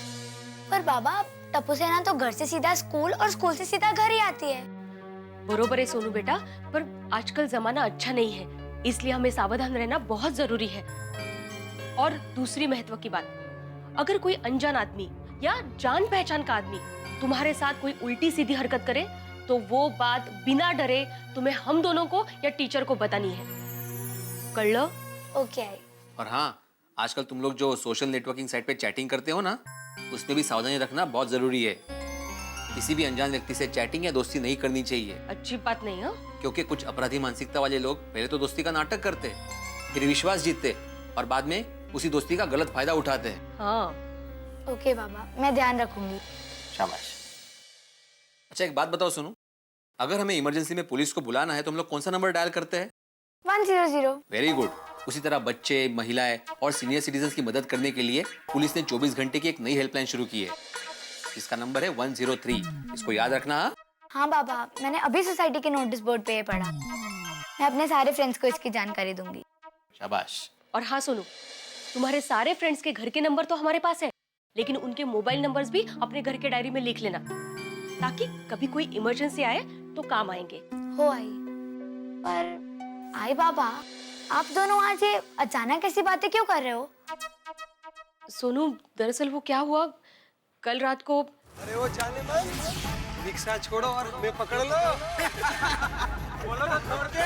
पर बाबा, टप्पू सेना तो घर से सीधा स्कूल और स्कूल से सीधा घर ही आती है। बरोबर है सोनू बेटा, पर आजकल जमाना अच्छा नहीं है, इसलिए हमें सावधान रहना बहुत जरूरी है। और दूसरी महत्व की बात, अगर कोई अनजान आदमी या जान पहचान का आदमी तुम्हारे साथ कोई उल्टी सीधी हरकत करे तो वो बात बिना डरे तुम्हें हम दोनों को या टीचर को बतानी है। कर लो? ओके। और हाँ, आजकल तुम लोग जो सोशल नेटवर्किंग साइट पे चैटिंग करते हो ना, उसमें भी सावधानी रखना बहुत जरूरी है। किसी भी अनजान व्यक्ति से चैटिंग या दोस्ती नहीं करनी चाहिए। अच्छी बात नहीं है, क्योंकि कुछ अपराधी मानसिकता वाले लोग पहले तो दोस्ती का नाटक करते, फिर विश्वास जीतते और बाद में उसी दोस्ती का गलत फायदा उठाते हैं। हाँ। ओके बाबा, मैं ध्यान रखूंगी। शाबाश। अच्छा एक बात बताओ सुनो, अगर हमें इमरजेंसी में पुलिस को बुलाना है तो हम लोग कौन सा नंबर डायल करते हैं? 100। Very good. उसी तरह बच्चे, महिलाएं और सीनियर सिटीजन की मदद करने के लिए पुलिस ने 24 घंटे की एक नई हेल्पलाइन शुरू की है। इसका नंबर है 103। इसको याद रखना। हाँ बाबा, मैंने अभी सोसाइटी के नोटिस बोर्ड पे ये पढ़ा। मैं अपने सारे फ्रेंड्स को इसकी जानकारी दूंगी। शाबाश। और हाँ सोनू, तुम्हारे सारे फ्रेंड्स के घर के नंबर तो हमारे पास है, लेकिन उनके मोबाइल नंबर्स भी अपने घर के डायरी में लिख लेना, ताकि कभी कोई इमरजेंसी आए तो काम आएंगे। हो आई। पर आई बाबा, आप दोनों आज ये अचानक ऐसी बातें क्यों कर रहे हो? सोनू, दरअसल वो क्या हुआ, कल रात को। अरे वो जाने मत, रिक्शा छोड़ो और हमें पकड़ लो। बोलो ना, छोड़ दे।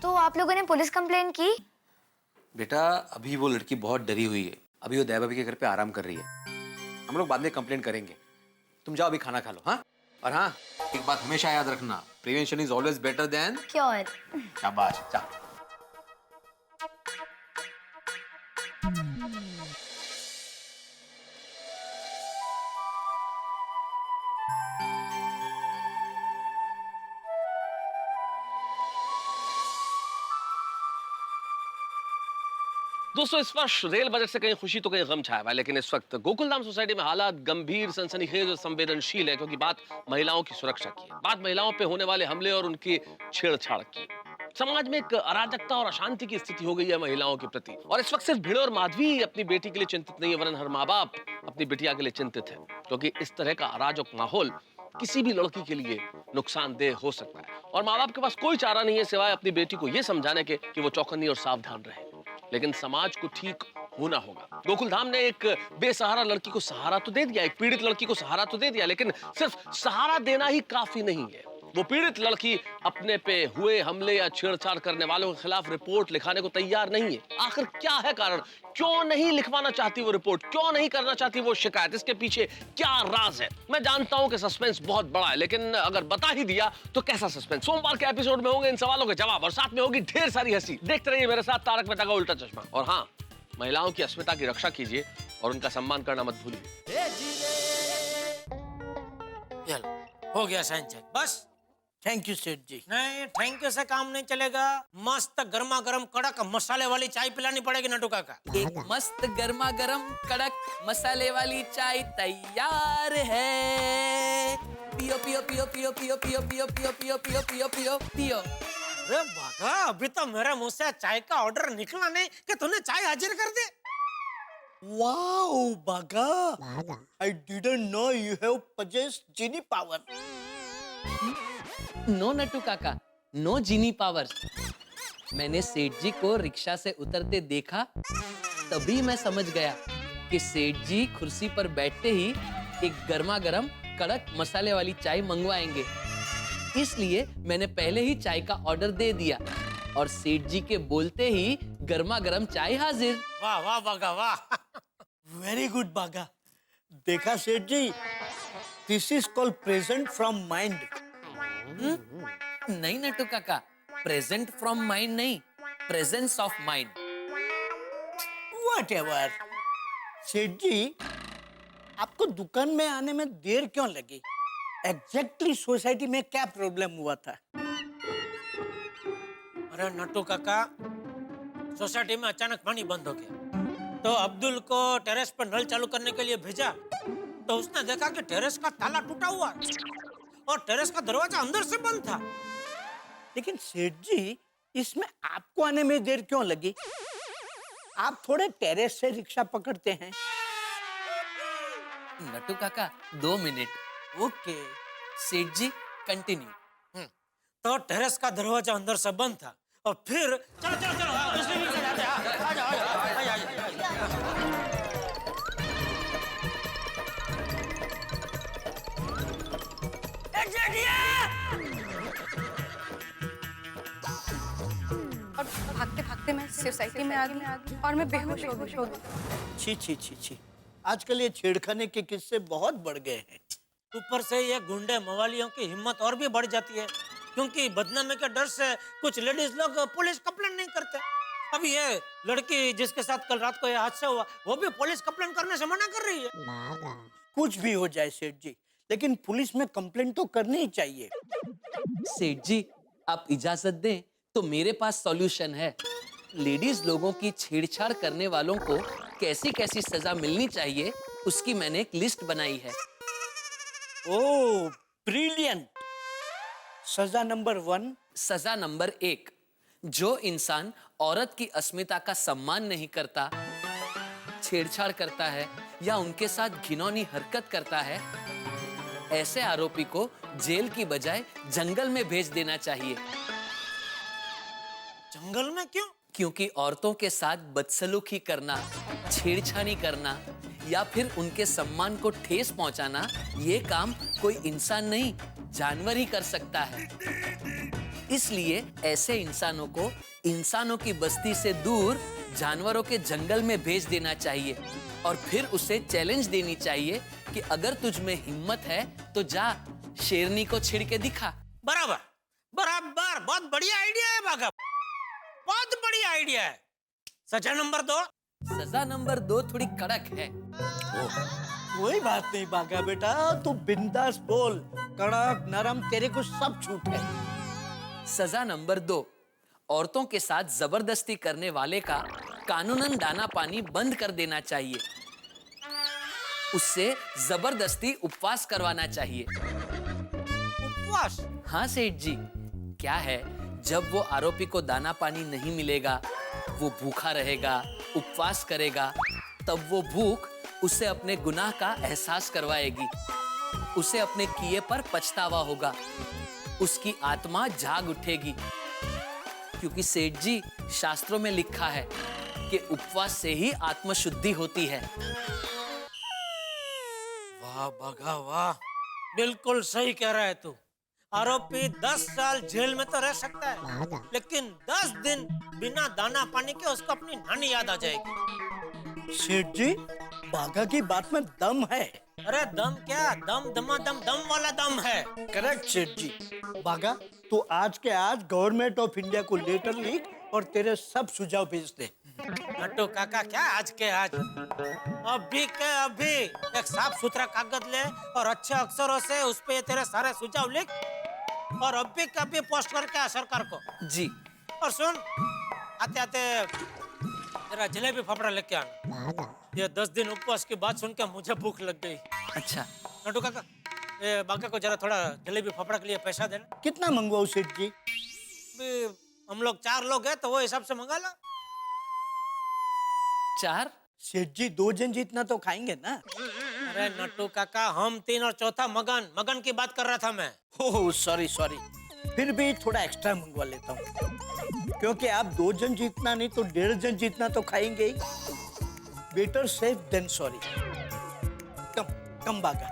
तो आप लोगों ने पुलिस कंप्लेन की? बेटा अभी वो लड़की बहुत डरी हुई है, अभी वो दया भाभी के घर पे आराम कर रही है। हम लोग बाद में कंप्लेंट करेंगे। तुम जाओ अभी खाना खा लो। हाँ? और हाँ, एक बात हमेशा याद रखना, prevention is always better than cure. शाबाश। जा। दोस्तों, इस वर्ष रेल बजट से कहीं खुशी तो कहीं गम छाया हुआ है, लेकिन इस वक्त गोकुलधाम सोसाइटी में हालात गंभीर, सनसनीखेज और संवेदनशील है, क्योंकि बात महिलाओं की सुरक्षा की है। बात महिलाओं पे होने वाले हमले और उनकी छेड़छाड़ की। समाज में एक अराजकता और अशांति की स्थिति हो गई है महिलाओं के प्रति। और इस वक्त सिर्फ भिड़े और माधवी अपनी बेटी के लिए चिंतित नहीं है, वरन हर माँ बाप अपनी बिटिया के लिए चिंतित है, क्योंकि इस तरह का अराजक माहौल किसी भी लड़की के लिए नुकसानदेह हो सकता है। और माँ बाप के पास कोई चारा नहीं है सिवाय अपनी बेटी को यह समझाने के कि वो चौकन्नी और सावधान रहे। लेकिन समाज को ठीक होना होगा। गोकुलधाम ने एक बेसहारा लड़की को सहारा तो दे दिया, एक पीड़ित लड़की को सहारा तो दे दिया, लेकिन सिर्फ सहारा देना ही काफी नहीं है। वो पीड़ित लड़की अपने पे हुए हमले या छेड़छाड़ करने वालों के खिलाफ रिपोर्ट लिखाने को तैयार नहीं है। आखिर क्या है कारण? क्यों नहीं लिखवाना चाहती वो रिपोर्ट? क्यों नहीं करना चाहती वो शिकायत? इसके पीछे क्या राज है? मैं जानता हूं कि सस्पेंस बहुत बड़ा है, लेकिन अगर बता ही दिया तो कैसा सस्पेंस? सोमवार के एपिसोड में होंगे इन सवालों के जवाब और साथ में होगी ढेर सारी हंसी। देखते रहिए मेरे साथ तारक मेहता का उल्टा चश्मा। और हाँ, महिलाओं की अस्मिता की रक्षा कीजिए और उनका सम्मान करना मत भूलिए। हो गया साइन चेक, बस। थैंक यू सेठ जी। नहीं, थैंक यू से काम नहीं चलेगा। मस्त गर्मा गर्म कड़क मसाले वाली चाय पिलानी पड़ेगी नटू काका। एक मस्त गर्मा गर्म कड़क मसाले वाली चाय तैयार है। पियो पियो पियो पियो पियो पियो पियो पियो पियो पियो पियो पियो पियो। अरे बागा, अभी तो मेरे मुंह से चाय का ऑर्डर निकला नहीं कि तूने चाय हाजिर कर दी। Wow Bagha, I didn't know you have possessed genie power. No Nattu Kaka, no genie powers. मैंने सेठ जी को रिक्शा से उतरते देखा, तभी मैं समझ गया कि सेठ जी कुर्सी पर बैठते ही एक गर्मा गर्म कड़क मसाले वाली चाय मंगवाएंगे। इसलिए मैंने पहले ही चाय का ऑर्डर दे दिया और सेठ जी के बोलते ही गर्मा गर्म चाय हाजिर। वाह वाह बागा वाह। Very good Bagha. देखा सेठ जी, this is called present from mind. नहीं नट्टू काका, प्रेजेंट फ्रॉम माइंड नहीं, प्रेजेंस ऑफ माइंड। व्हाटएवर। सेठ जी, आपको दुकान में आने में देर क्यों लगी? एग्जैक्टली सोसाइटी में क्या प्रॉब्लम हुआ था? अरे नट्टू काका, सोसाइटी में अचानक पानी बंद हो गया, तो अब्दुल को टेरेस पर नल चालू करने के लिए भेजा, तो उसने देखा कि टेरेस का ताला टूटा हुआ और टेरेस का दरवाजा अंदर से बंद था। लेकिन सेठ जी, इसमें आपको आने में देर क्यों लगी? आप थोड़े टेरेस से रिक्शा पकड़ते हैं। नटू काका 2 मिनट। ओके। सेठ जी कंटिन्यू। तो टेरेस का दरवाजा अंदर से बंद था और फिर चलो चलो चलो, हाँ, दूसरे भी से जाते हैं, हाँ, आ जाओ, आ जाओ, आ जाओ, आ जाओ। और भागते भागते मैं सोसाइटी में आ गई और मैं बेहोश हो गई। छी छी छी छी, आजकल ये छेड़खानी के किस्से बहुत बढ़ गए हैं। ऊपर से ये गुंडे मवालियों की हिम्मत और भी बढ़ जाती है, क्योंकि बदनामी के डर से कुछ लेडीज लोग पुलिस कंप्लेंट नहीं करते। अब ये लड़की जिसके साथ कल रात को ये हादसा हुआ, वो भी पुलिस कंप्लेंट करने से मना कर रही है। कुछ भी हो जाए सेठ जी, लेकिन पुलिस में कंप्लेंट तो करनी ही चाहिए। सेठ जी, आप इजाजत दें तो मेरे पास सॉल्यूशन है। लेडीज लोगों की छेड़छाड़ करने वालों को कैसी कैसी सजा मिलनी चाहिए, उसकी मैंने एक लिस्ट बनाई है। ओह ब्रिलियंट। सजा नंबर 1। सजा नंबर 1, जो इंसान औरत की अस्मिता का सम्मान नहीं करता, छेड़छाड़ करता है या उनके साथ घिनौनी हरकत करता है, ऐसे आरोपी को जेल की बजाय जंगल में भेज देना चाहिए। जंगल में क्यों? क्योंकि औरतों के साथ बदसलूकी करना, छेड़छाड़ी करना या फिर उनके सम्मान को ठेस पहुंचाना, ये काम कोई इंसान नहीं, जानवर ही कर सकता है। इसलिए ऐसे इंसानों को इंसानों की बस्ती से दूर जानवरों के जंगल में भेज देना चाहिए और फिर उसे चैलेंज देनी चाहिए कि अगर तुझ में हिम्मत है तो जा शेरनी को छिड़ के दिखा। बराबर बराबर, बहुत बढ़िया आइडिया है बाघा, बहुत बढ़िया आइडिया है। सजा नंबर 2। सजा नंबर 2 थोड़ी कड़क है। कोई बात नहीं बाघा बेटा, तू बिंदास बोल, कड़क नरम तेरे को सब छूट है। सजा नंबर 2, औरतों के साथ जबरदस्ती करने वाले का कानूनन दाना पानी बंद कर देना चाहिए, उससे जबरदस्ती उपवास करवाना चाहिए। उपवास? हाँ सेठ जी, क्या है, जब वो आरोपी को दाना पानी नहीं मिलेगा, वो भूखा रहेगा, उपवास करेगा, तब वो भूख उसे अपने गुनाह का एहसास करवाएगी, उसे अपने किए पर पछतावा होगा, उसकी आत्मा जाग उठेगी। क्योंकि सेठ जी, शास्त्रों में लिखा है कि उपवास से ही आत्मशुद्धि होती है। वाह बाघा वाह, बिल्कुल सही कह रहा है तू। आरोपी 10 साल जेल में तो रह सकता है, लेकिन 10 दिन बिना दाना पानी के उसको अपनी नानी याद आ जाएगी। सेठ जी, बाघा की बात में दम है। अरे दम क्या, दम दमादम दम वाला दम है। करेक्ट सेठ जी। बाघा, तू आज के आज गवर्नमेंट ऑफ इंडिया को लेटर लिख और तेरे सब सुझाव भेज दे। नट्टू काका, क्या आज के आज, अभी के अभी एक साफ सुथरा कागज ले और अच्छे अक्षरों से उस पे तेरे सारे सुझाव लिख और अभी के अभी पोस्ट करके आ सरकार को। जी। और सुन, आते आते तेरा जलेबी फाफड़ा लेके आना। ये 10 दिन उपवास की बात सुन के मुझे भूख लग गई। अच्छा। नट्टू काका, ये बाघा को जरा थोड़ा जलेबी फाफड़ा के लिए पैसा देना। कितना मंगवाऊं सेठ जी? हम लोग 4 लोग हैं तो वो हिसाब से मंगा लो। 4? सेठ जी 2 जन जितना तो खाएंगे ना। अरे नट्टू काका, हम 3 और चौथा मगन, मगन की बात कर रहा था मैं। ओह सॉरी सॉरी, फिर भी थोड़ा एक्स्ट्रा मंगवा लेता हूँ, क्योंकि आप 2 जन जितना नहीं तो 1.5 जन जितना तो खाएंगे ही। Better safe than sorry. Come come Bagha.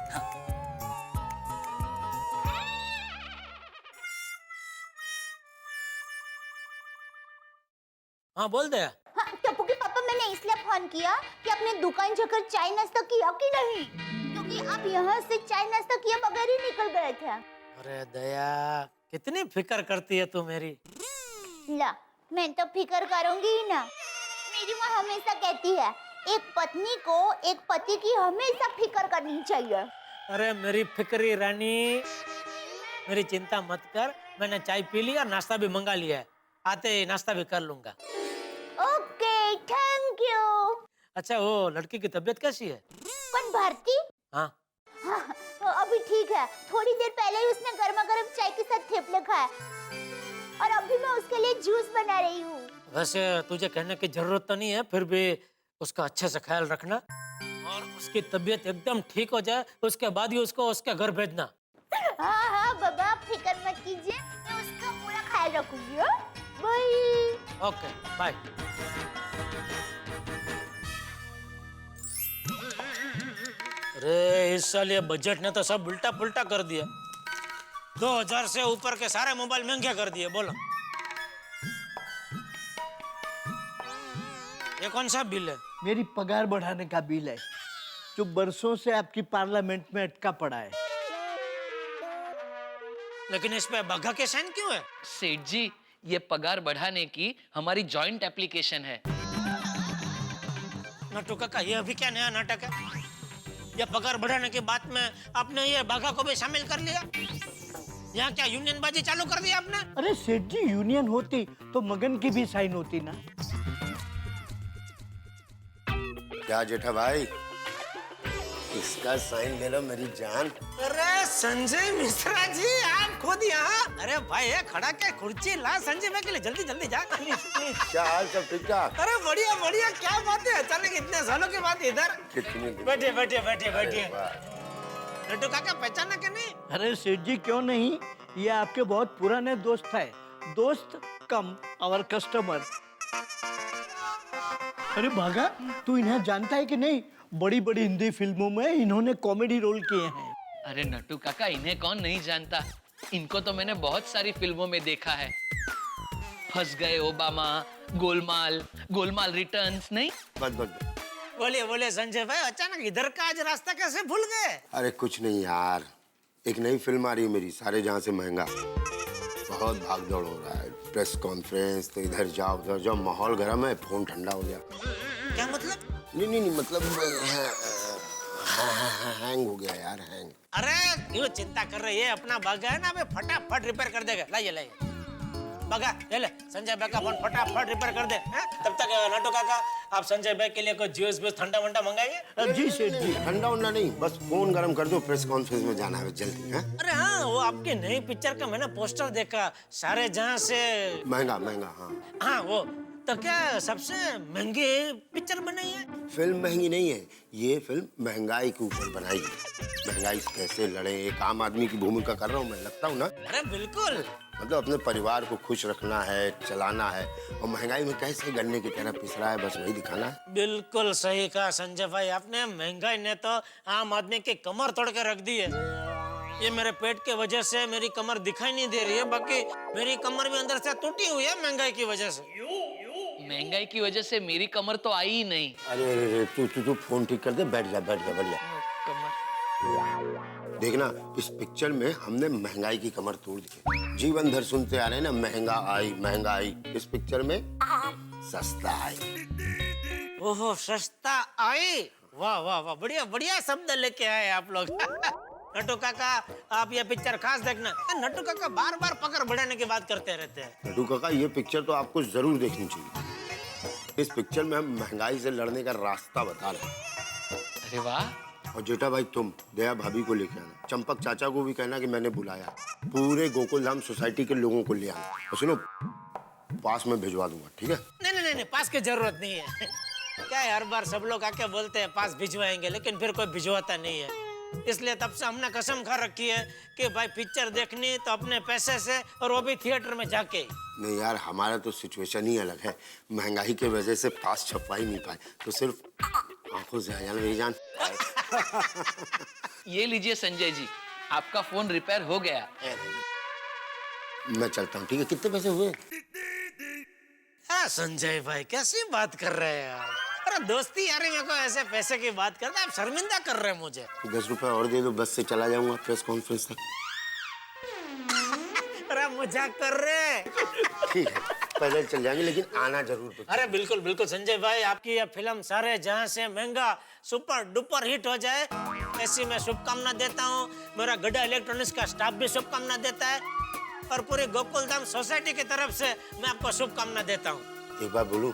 हाँ बोल दे। हाँ, टप्पू के पापा, मैंने इसलिए फोन किया कि आपने दुकान जाकर चाय नाश्ता किया कि नहीं, क्योंकि आप यहाँ से चाय नाश्ता किए बगैर ही निकल गए थे। अरे दया, कितनी फिक्र करती है तू मेरी। ला, मैं तो फिक्र करूंगी ही ना। मेरी माँ हमेशा कहती है, एक पत्नी को एक पति की हमेशा फिक्र करनी चाहिए। अरे मेरी फिक्री रानी, मेरी चिंता मत कर, मैंने चाय पी ली और नाश्ता भी मंगा लिया है। आते ही नाश्ता भी कर लूंगा। Okay, thank you. अच्छा, वो लड़की की तबीयत कैसी है? कौन, भारती? हाँ। हाँ, तो अभी ठीक है। थोड़ी देर पहले ही उसने गर्मा गर्म चाय के साथ थेपले खाए और अभी मैं उसके लिए जूस बना रही हूँ। वैसे तुझे कहने की जरूरत तो नहीं है, फिर भी उसका अच्छे से ख्याल रखना और उसकी तबीयत एकदम ठीक हो जाए उसके बाद ही उसको उसके घर भेजना। हाँ हाँ बाबा, आप फिक्र मत कीजिए, मैं उसका पूरा ख्याल रखूंगी। बाय। Okay, bye. अरे इस साल ये बजट ने तो सब उल्टा पुल्टा कर दिया। 2000 से ऊपर के सारे मोबाइल महंगे कर दिए। बोलो ये कौन सा बिल है? मेरी पगार बढ़ाने का बिल है, जो बरसों से आपकी पार्लियामेंट में अटका पड़ा है। लेकिन इस पे बग्घा के साइन क्यों है? सेठ जी, ये पगार बढ़ाने की हमारी जॉइंट एप्लीकेशन है। नटू काका, ये अभी क्या नया नाटक है? ये पगार बढ़ाने की बात में आपने ये बाघा को भी शामिल कर लिया? यहाँ क्या यूनियन बाजी चालू कर दी आपने? अरे सेठ जी, यूनियन होती तो मगन की भी साइन होती ना। क्या जेठा भाई, इसका साइन ले लो मेरी जान। अरे संजय मिश्रा जी, आप खुद यहाँ? अरे भाई ये खड़ा क्या कुर्सी ला संजय भाई के लिए, जल्दी जल्दी जा। क्या हाल, सब ठीक ठाक? अरे बढ़िया बढ़िया, क्या बात है, अचानक इतने सालों के बाद इधर? कितनी बैठे बैठे बैठे बैठे। नटू काका पहचाना कि नहीं? अरे सेठ जी, क्यों नहीं, ये आपके बहुत पुराने दोस्त है। दोस्त कम और कस्टमर। अरे भागा, तू इन्हें जानता है कि नहीं? बड़ी बड़ी हिंदी फिल्मों में इन्होंने कॉमेडी रोल किए हैं। अरे नट्टू काका, इन्हें कौन नहीं जानता, इनको तो मैंने बहुत सारी फिल्मों में देखा है। फंस गए ओबामा, गोलमाल, गोलमाल रिटर्न्स। नहीं बस बस। बोलिए बोलिए संजय भाई, अचानक इधर का आज रास्ता कैसे भूल गए? अरे कुछ नहीं यार, एक नई फिल्म आ रही है मेरी, सारे जहां से महंगा। बहुत भाग दौड़ हो रहा है, प्रेस कॉन्फ्रेंस, तो इधर जाओ उधर जाओ, माहौल गर्म है, फोन ठंडा हो गया। क्या मतलब? नहीं मतलब हैंग हो गया यार, हैंग। अरे क्यों चिंता कर रही है, अपना बागा है ना, अबे फटाफट रिपेयर कर देगा। लाइए लाइए बागा, ले ले संजय भाई का फोन फटाफट रिपेयर कर दे। तब तक नटू काका, आप संजय भाई के लिए कुछ जूस बूस ठंडा वंडा मंगाइए। जी सेठ जी। ठंडा वंडा नहीं, बस फोन गर्म कर दो, प्रेस कॉन्फ्रेंस में जाना है जल्दी। अरे हाँ, वो आपकी नई पिक्चर का मैंने पोस्टर देखा, सारे जहां से महंगा महंगा। हाँ हाँ, वो तो क्या सबसे महंगी पिक्चर बनाई है? फिल्म महंगी नहीं है, ये फिल्म महंगाई के ऊपर बनाई है। महंगाई से कैसे लड़े, एक आम आदमी की भूमिका कर रहा हूँ मैं, लगता हूँ ना? अरे बिल्कुल। मतलब अपने परिवार को खुश रखना है, चलाना है, और महंगाई में कैसे गन्ने की तरह पिस रहा है, बस वही दिखाना है। बिल्कुल सही कहा संजय भाई आपने, महंगाई ने तो आम आदमी की कमर तोड़ के रख दी है। ये मेरे पेट के वजह से मेरी कमर दिखाई नहीं दे रही है, बाकी मेरी कमर भी अंदर से टूटी हुई है महंगाई की वजह से। महंगाई की वजह से मेरी कमर तो आई ही नहीं। अरे तू फोन ठीक कर दे, बैठ जा बैठ जा बैठ जा। देखना, इस पिक्चर में हमने महंगाई की कमर तोड़ दी है। जीवन भर सुनते आ रहे हैं ना, महंगाई। इस पिक्चर में सस्ता आई। ओहो, सस्ता आई, वाह वाह वाह, बढ़िया बढ़िया शब्द लेके आए आप लोग। नटू काका, आप ये पिक्चर खास देखना। नटू काका बार बार पकड़ बढ़ाने की बात करते रहते हैं। नटू काका, ये पिक्चर तो आपको जरूर देखनी चाहिए। इस पिक्चर में हम महंगाई से लड़ने का रास्ता बता रहे हैं। अरे वाह। और जेठा भाई, तुम दया भाभी को लेके आना, चंपक चाचा को भी कहना कि मैंने बुलाया, पूरे गोकुल धाम सोसाइटी के लोगों को ले आना, और सुनो, पास में भिजवा दूंगा, ठीक है? नहीं, पास की जरूरत नहीं है। क्या है, हर बार सब लोग आके बोलते हैं पास भिजवाएंगे, लेकिन फिर कोई भिजवाता नहीं है। इसलिए तब से हमने कसम खा रखी है कि भाई पिक्चर देखनी तो अपने पैसे से, और वो भी थिएटर में जाके। नहीं यार, हमारा तो सिचुएशन ही अलग है, महंगाई के वजह से पास छपवा ही नहीं पाए, तो सिर्फ आंखों से आया मेरी जान। ये लीजिए संजय जी, आपका फोन रिपेयर हो गया। मैं चलता हूँ, ठीक है? कितने पैसे हुए? संजय भाई कैसी बात कर रहे हैं आप? अरे दोस्ती यारी में को ऐसे पैसे की बात करते, आप शर्मिंदा कर रहे हैं मुझे। 10 रुपए और दे दो, बस से चला जाऊंगा प्रेस कॉन्फ्रेंस तक। अरे मजाक कर रहे। ठीक है, पैदल चल जाएंगे, लेकिन आना जरूर। अरे बिल्कुल बिल्कुल संजय भाई, आपकी यह फिल्म सारे जहां से महंगा सुपर डुपर हिट हो जाए, ऐसी मैं शुभकामना देता हूँ। मेरा गड्ढा इलेक्ट्रॉनिक्स का स्टाफ भी शुभकामना देता है। और पूरी गोकुलधाम सोसाइटी की तरफ से मैं आपको शुभकामना देता हूँ। एक बार बोलूं,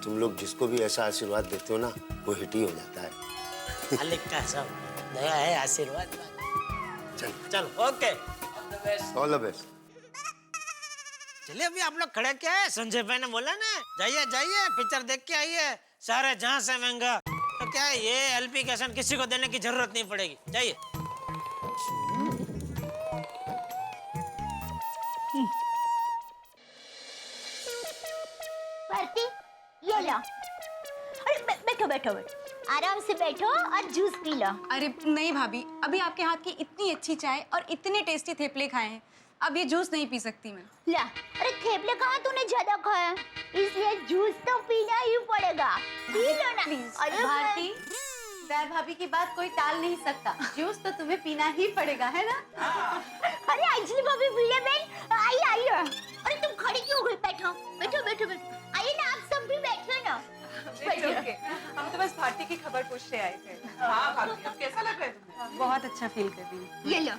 तुम लोग जिसको भी ऐसा आशीर्वाद देते हो ना, वो हिट ही हो जाता है। मालिक का सब दया है, आशीर्वाद। चलो ओके, ऑल द बेस्ट। चलिए अभी आप लोग खड़े क्या है? संजय भाई ने बोला ना, जाइए जाइए पिक्चर देख के आइए, सारे जहां से महंगा। तो क्या है, ये एलपी कैसेट किसी को देने की जरूरत नहीं पड़ेगी, जाइए। भारती, ये लो। अरे बैठो बैठो बैठो, आराम से बैठो और जूस पी लो। अरे नहीं भाभी, अभी आपके हाथ की इतनी अच्छी चाय और इतने टेस्टी थेपले खाए हैं, अब ये जूस नहीं पी सकती मैं। ला, अरे थेपले कहाँ तूने ज्यादा खाया, इसलिए जूस तो पीना ही पड़ेगा। पी लो ना प्लीज। अरे भारती, मैं भाभी की बात कोई टाल नहीं सकता, जूस तो तुम्हें पीना ही पड़ेगा, है ना? अरे अंजलि भाभी पीले बहन, आइए आइए। अरे तुम खड़ी क्यों हुई? बैठो बैठो बैठो बैठो, आइए ना, आप सब भी बैठो ना। हम तो बस भारती की खबर पूछने आए थे। हाँ भाभी, अब कैसा लग रहा है तुम्हें? बहुत अच्छा फील कर रही हूँ। ये लो।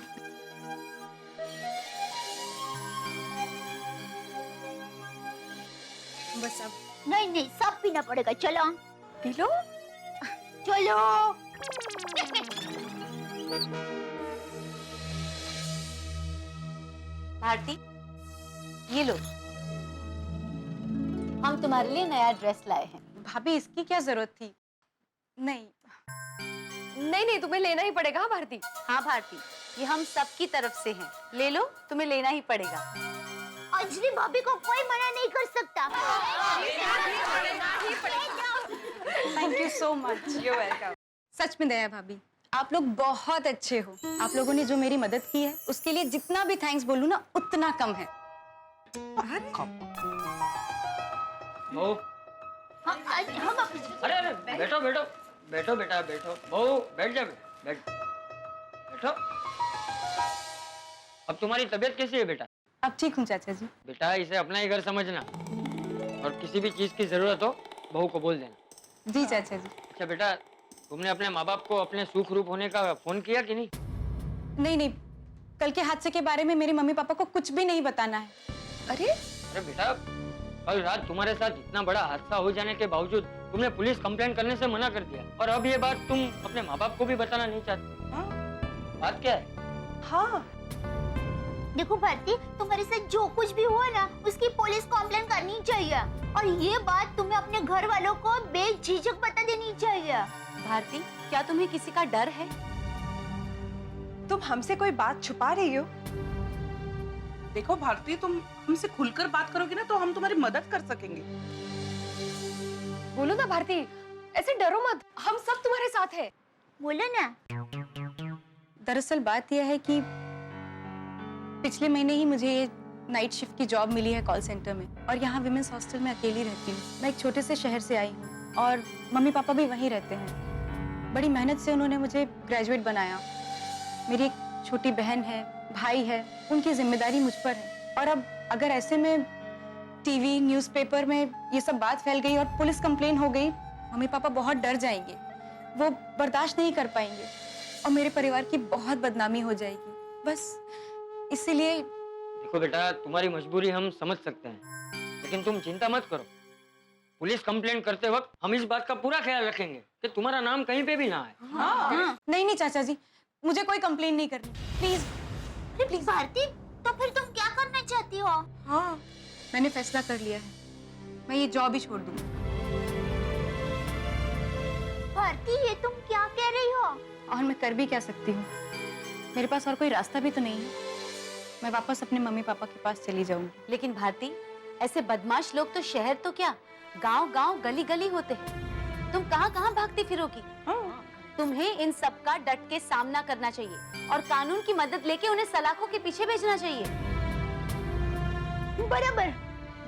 बस अब नहीं नहीं, सब पीना पड़ेगा, चलो पी लो। चलो। भारती, ये लो, हम तुम्हारे लिए नया ड्रेस लाए हैं। भाभी इसकी क्या जरूरत थी? नहीं नहीं नहीं, तुम्हें लेना ही पड़ेगा। हाँ भारती। हाँ भारती, ये हम सबकी तरफ से हैं, ले लो, तुम्हें लेना ही पड़ेगा। अंजलि भाभी को कोई मना नहीं कर सकता। Thank you so much, you welcome. सच में दया भाभी, आप लोग बहुत अच्छे हो। आप लोगों ने जो मेरी मदद की है, उसके लिए जितना भी थैंक्स बोलूं ना, उतना कम है। बहू, अरे अरे बैठो बैठो बैठो बेटा बैठो, बहू बैठ जा, बैठो। अब तुम्हारी तबीयत कैसी है बेटा? अब ठीक हूँ चाचा जी। बेटा इसे अपना ही घर समझना, और किसी भी चीज की जरूरत हो बहू को बोल देना। जी चाचा जी। अच्छा बेटा, तुमने अपने माँ बाप को अपने सुख रूप होने का फोन किया कि नहीं? नहीं नहीं, कल के हादसे के बारे में मेरे मम्मी पापा को कुछ भी नहीं बताना है। अरे बेटा, कल रात तुम्हारे साथ इतना बड़ा हादसा हो जाने के बावजूद तुमने पुलिस कंप्लेंट करने से मना कर दिया, और अब ये बात तुम अपने माँ बाप को भी बताना नहीं चाहते। बात क्या है? हाँ देखो भारती, तुम्हारे साथ जो कुछ भी हुआ ना, उसकी पुलिस कंप्लेन करनी चाहिए, और ये बात तुम्हें अपने घर वालों को बेझिझक बता देनी चाहिए। भारती, क्या तुम्हें किसी का डर है? तुम हमसे कोई बात छुपा रही हो? देखो भारती, तुम हमसे खुलकर बात करोगे ना, तो हम तुम्हारी मदद कर सकेंगे। बोलो ना भारती, ऐसे डरो मत, हम सब तुम्हारे साथ हैं। बोलो ना। दरअसल बात यह है कि पिछले महीने ही मुझे ये नाइट शिफ्ट की जॉब मिली है कॉल सेंटर में, और यहाँ विमेंस हॉस्टल में अकेली रहती हूँ। मैं एक छोटे से शहर से आई हूँ, और मम्मी पापा भी वहीं रहते हैं। बड़ी मेहनत से उन्होंने मुझे ग्रेजुएट बनाया। मेरी एक छोटी बहन है, भाई है, उनकी जिम्मेदारी मुझ पर है। और अब अगर ऐसे में टीवी न्यूज़पेपर में ये सब बात फैल गई और पुलिस कंप्लेन हो गई, मम्मी पापा बहुत डर जाएंगे, वो बर्दाश्त नहीं कर पाएंगे, और मेरे परिवार की बहुत बदनामी हो जाएगी। बस इसीलिए। देखो बेटा, तुम्हारी मजबूरी हम समझ सकते हैं, लेकिन तुम चिंता मत करो। पुलिस कंप्लेंट करते वक्त हम इस बात का पूरा ख्याल रखेंगे कि तुम्हारा नाम कहीं पे भी ना आए। हाँ। नहीं नहीं चाचा जी, मुझे कोई कंप्लेन नहीं करनी, प्लीज। अरे प्लीज भारती, तो फिर तुम क्या करना चाहती हो? हाँ, मैंने फैसला कर लिया है, मैं ये जॉब ही छोड़ दूंगी। भारती, ये तुम क्या कह रही हो? और मैं कर भी क्या सकती हूँ, मेरे पास और कोई रास्ता भी तो नहीं है। मैं वापस अपने मम्मी पापा के पास चली जाऊंगी। लेकिन भारती, ऐसे बदमाश लोग तो शहर तो क्या, गांव-गांव गली-गली होते हैं। तुम कहां-कहां भागती फिरोगी? तुम्हें इन सब का डट के सामना करना चाहिए, और कानून की मदद लेके उन्हें सलाखों के पीछे भेजना चाहिए। बराबर।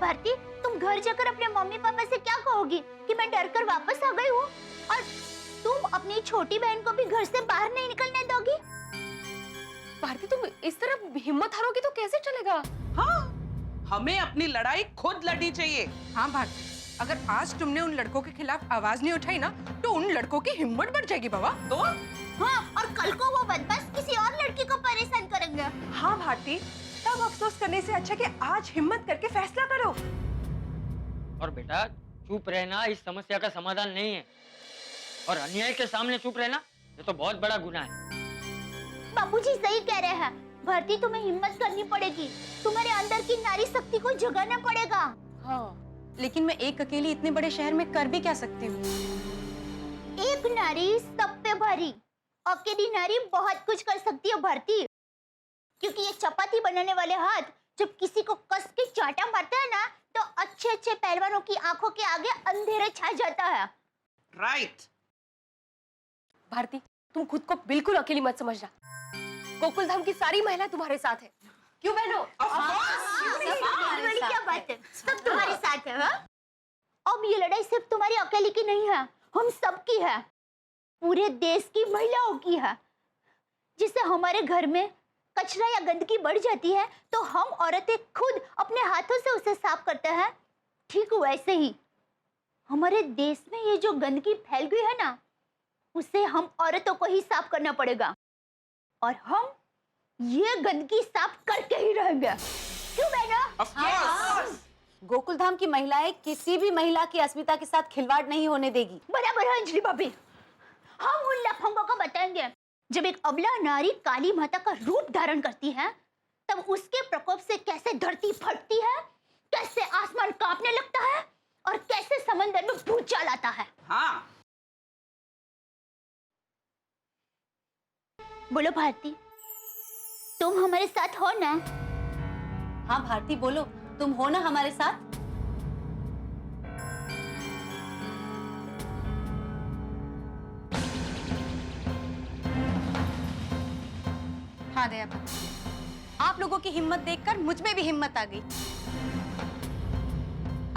भारती, तुम घर जाकर अपने मम्मी पापा से क्या कहोगी कि मैं डर कर वापस आ गई हूँ, और तुम अपनी छोटी बहन को भी घर से बाहर नहीं निकलने दोगी? भारती, तुम इस तरह हिम्मत हारोगी तो कैसे चलेगा? हाँ, हमें अपनी लड़ाई खुद लड़नी चाहिए। हाँ भारती, अगर आज तुमने उन लड़कों के खिलाफ आवाज नहीं उठाई ना, तो उन लड़कों की हिम्मत बढ़ जाएगी बाबा। तो हाँ, और कल को वो बदमाश किसी और लड़की को परेशान करेंगे। हाँ भारती, तब तब अफसोस करने से अच्छा कि आज हिम्मत करके फैसला करो। और बेटा चुप रहना इस समस्या का समाधान नहीं है, और अन्याय के सामने चुप रहना ये तो बहुत बड़ा गुनाह है। बाबूजी सही कह रहे हैं। भारती, तुम्हें हिम्मत करनी पड़ेगी। तुम्हारे अंदर की नारी शक्ति को जगाना पड़ेगा। हाँ, लेकिन मैं एक अकेली इतने बड़े शहर में कर भी क्या सकती हूँ? एक नारी सब पे भारी। अकेली नारी बहुत कुछ कर सकती है भारती, क्योंकि ये चपाती बनाने वाले हाथ जब किसी को कस के चाटा मारते हैं ना, तो अच्छे अच्छे पहलवानों की आंखों के आगे अंधेरे छा जाता है। राइट। भारती, तुम खुद को बिल्कुल अकेली मत समझना। गोकुल धाम की सारी महिला तुम्हारे साथ है। क्यों बहनों? क्या बात है, सब तुम्हारे साथ है। हाँ? अब ये लड़ाई सिर्फ तुम्हारी अकेली की नहीं है, हम सबकी है, पूरे देश की महिलाओं की है। जिससे हमारे घर में कचरा या गंदगी बढ़ जाती है तो हम औरतें खुद अपने हाथों से उसे साफ करते हैं। ठीक वैसे ही हमारे देश में ये जो गंदगी फैल गई है ना, उसे हम औरतों को ही साफ करना पड़ेगा, और हम ये गंदगी साफ करके ही रहेंगे। क्यों बहना? गोकुल धाम की महिलाएं किसी भी महिला की अस्मिता के साथ खिलवाड़ नहीं होने देगी। बराबर है अंजलि भाभी। हम उन लफंगों को बताएंगे, जब एक अबला नारी काली माता का रूप धारण करती है तब उसके प्रकोप से कैसे धरती फटती है, कैसे आसमान कांपने लगता है, और कैसे समंदर में भूचाल आता है। हाँ। बोलो भारती, तुम हमारे साथ हो ना? हाँ भारती बोलो, तुम हो ना हमारे साथ? हाँ दया, आप लोगों की हिम्मत देखकर मुझ में भी हिम्मत आ गई।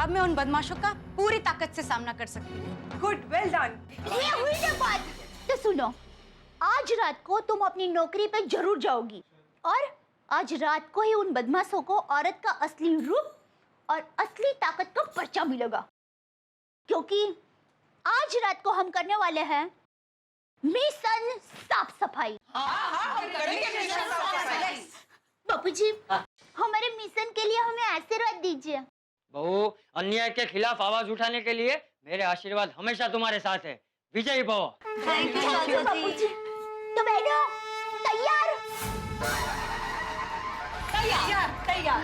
अब मैं उन बदमाशों का पूरी ताकत से सामना कर सकती हूँ। Good, well done. ये हुई ना बात। तो सुनो, आज रात को तुम अपनी नौकरी पे जरूर जाओगी, और आज रात को ही उन बदमाशों को औरत का असली रूप और असली ताकत का पर्चा मिलेगा, क्योंकि आज रात को हम करने वाले हैं मिशन साफ सफाई। बापूजी, हमारे मिशन के लिए हमें आशीर्वाद दीजिए। बहू, अन्याय के खिलाफ आवाज उठाने के लिए मेरे आशीर्वाद हमेशा तुम्हारे साथ है। विजयी भव। थैंक यू बापूजी। तो बहनों, तैयार? तैयार।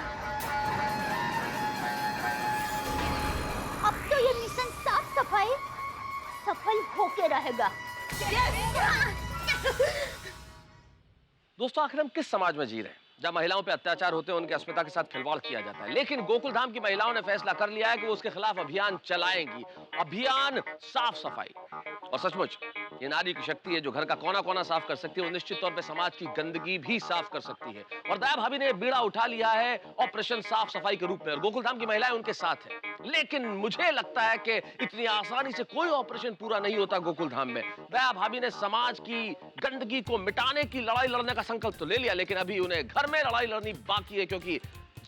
अब तो ये मिशन साफ सफाई सफल होके रहेगा। दोस्तों, आखिर हम किस समाज में जी रहे हैं जब महिलाओं पे अत्याचार होते हैं, उनकी अस्मिता के साथ खिलवाड़ किया जाता है। लेकिन गोकुल धाम की महिलाओं ने फैसला कर लिया है कि वो उसके खिलाफ अभियान चलाएंगी, अभियान साफ सफाई। और सचमुच ये नारी की शक्ति है जो घर का कोना कोना साफ कर सकती है, वो निश्चित तौर पे समाज की गंदगी भी साफ कर सकती है। और दया भाभी ने बीड़ा उठा लिया है ऑपरेशन साफ सफाई के रूप में, और गोकुल धाम की महिलाएं उनके साथ हैं। लेकिन मुझे लगता है कि इतनी आसानी से कोई ऑपरेशन पूरा नहीं होता गोकुल धाम में। दया भाभी ने समाज की गंदगी को मिटाने की लड़ाई लड़ने का संकल्प तो ले लिया, लेकिन अभी उन्हें घर में लड़ाई लड़नी बाकी है, क्योंकि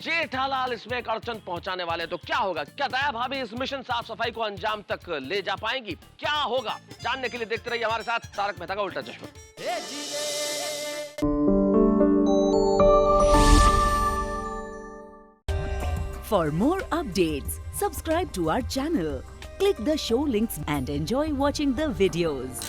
जेठालाल इसमें एक अड़चन पहुंचाने वाले। तो क्या होगा? क्या दया भाभी इस मिशन साफ सफाई को अंजाम तक ले जा पाएंगी? क्या होगा, जानने के लिए देखते रहिए हमारे साथ तारक मेहता का उल्टा चश्मा। For more updates, subscribe to our channel, click the show links and enjoy watching the videos.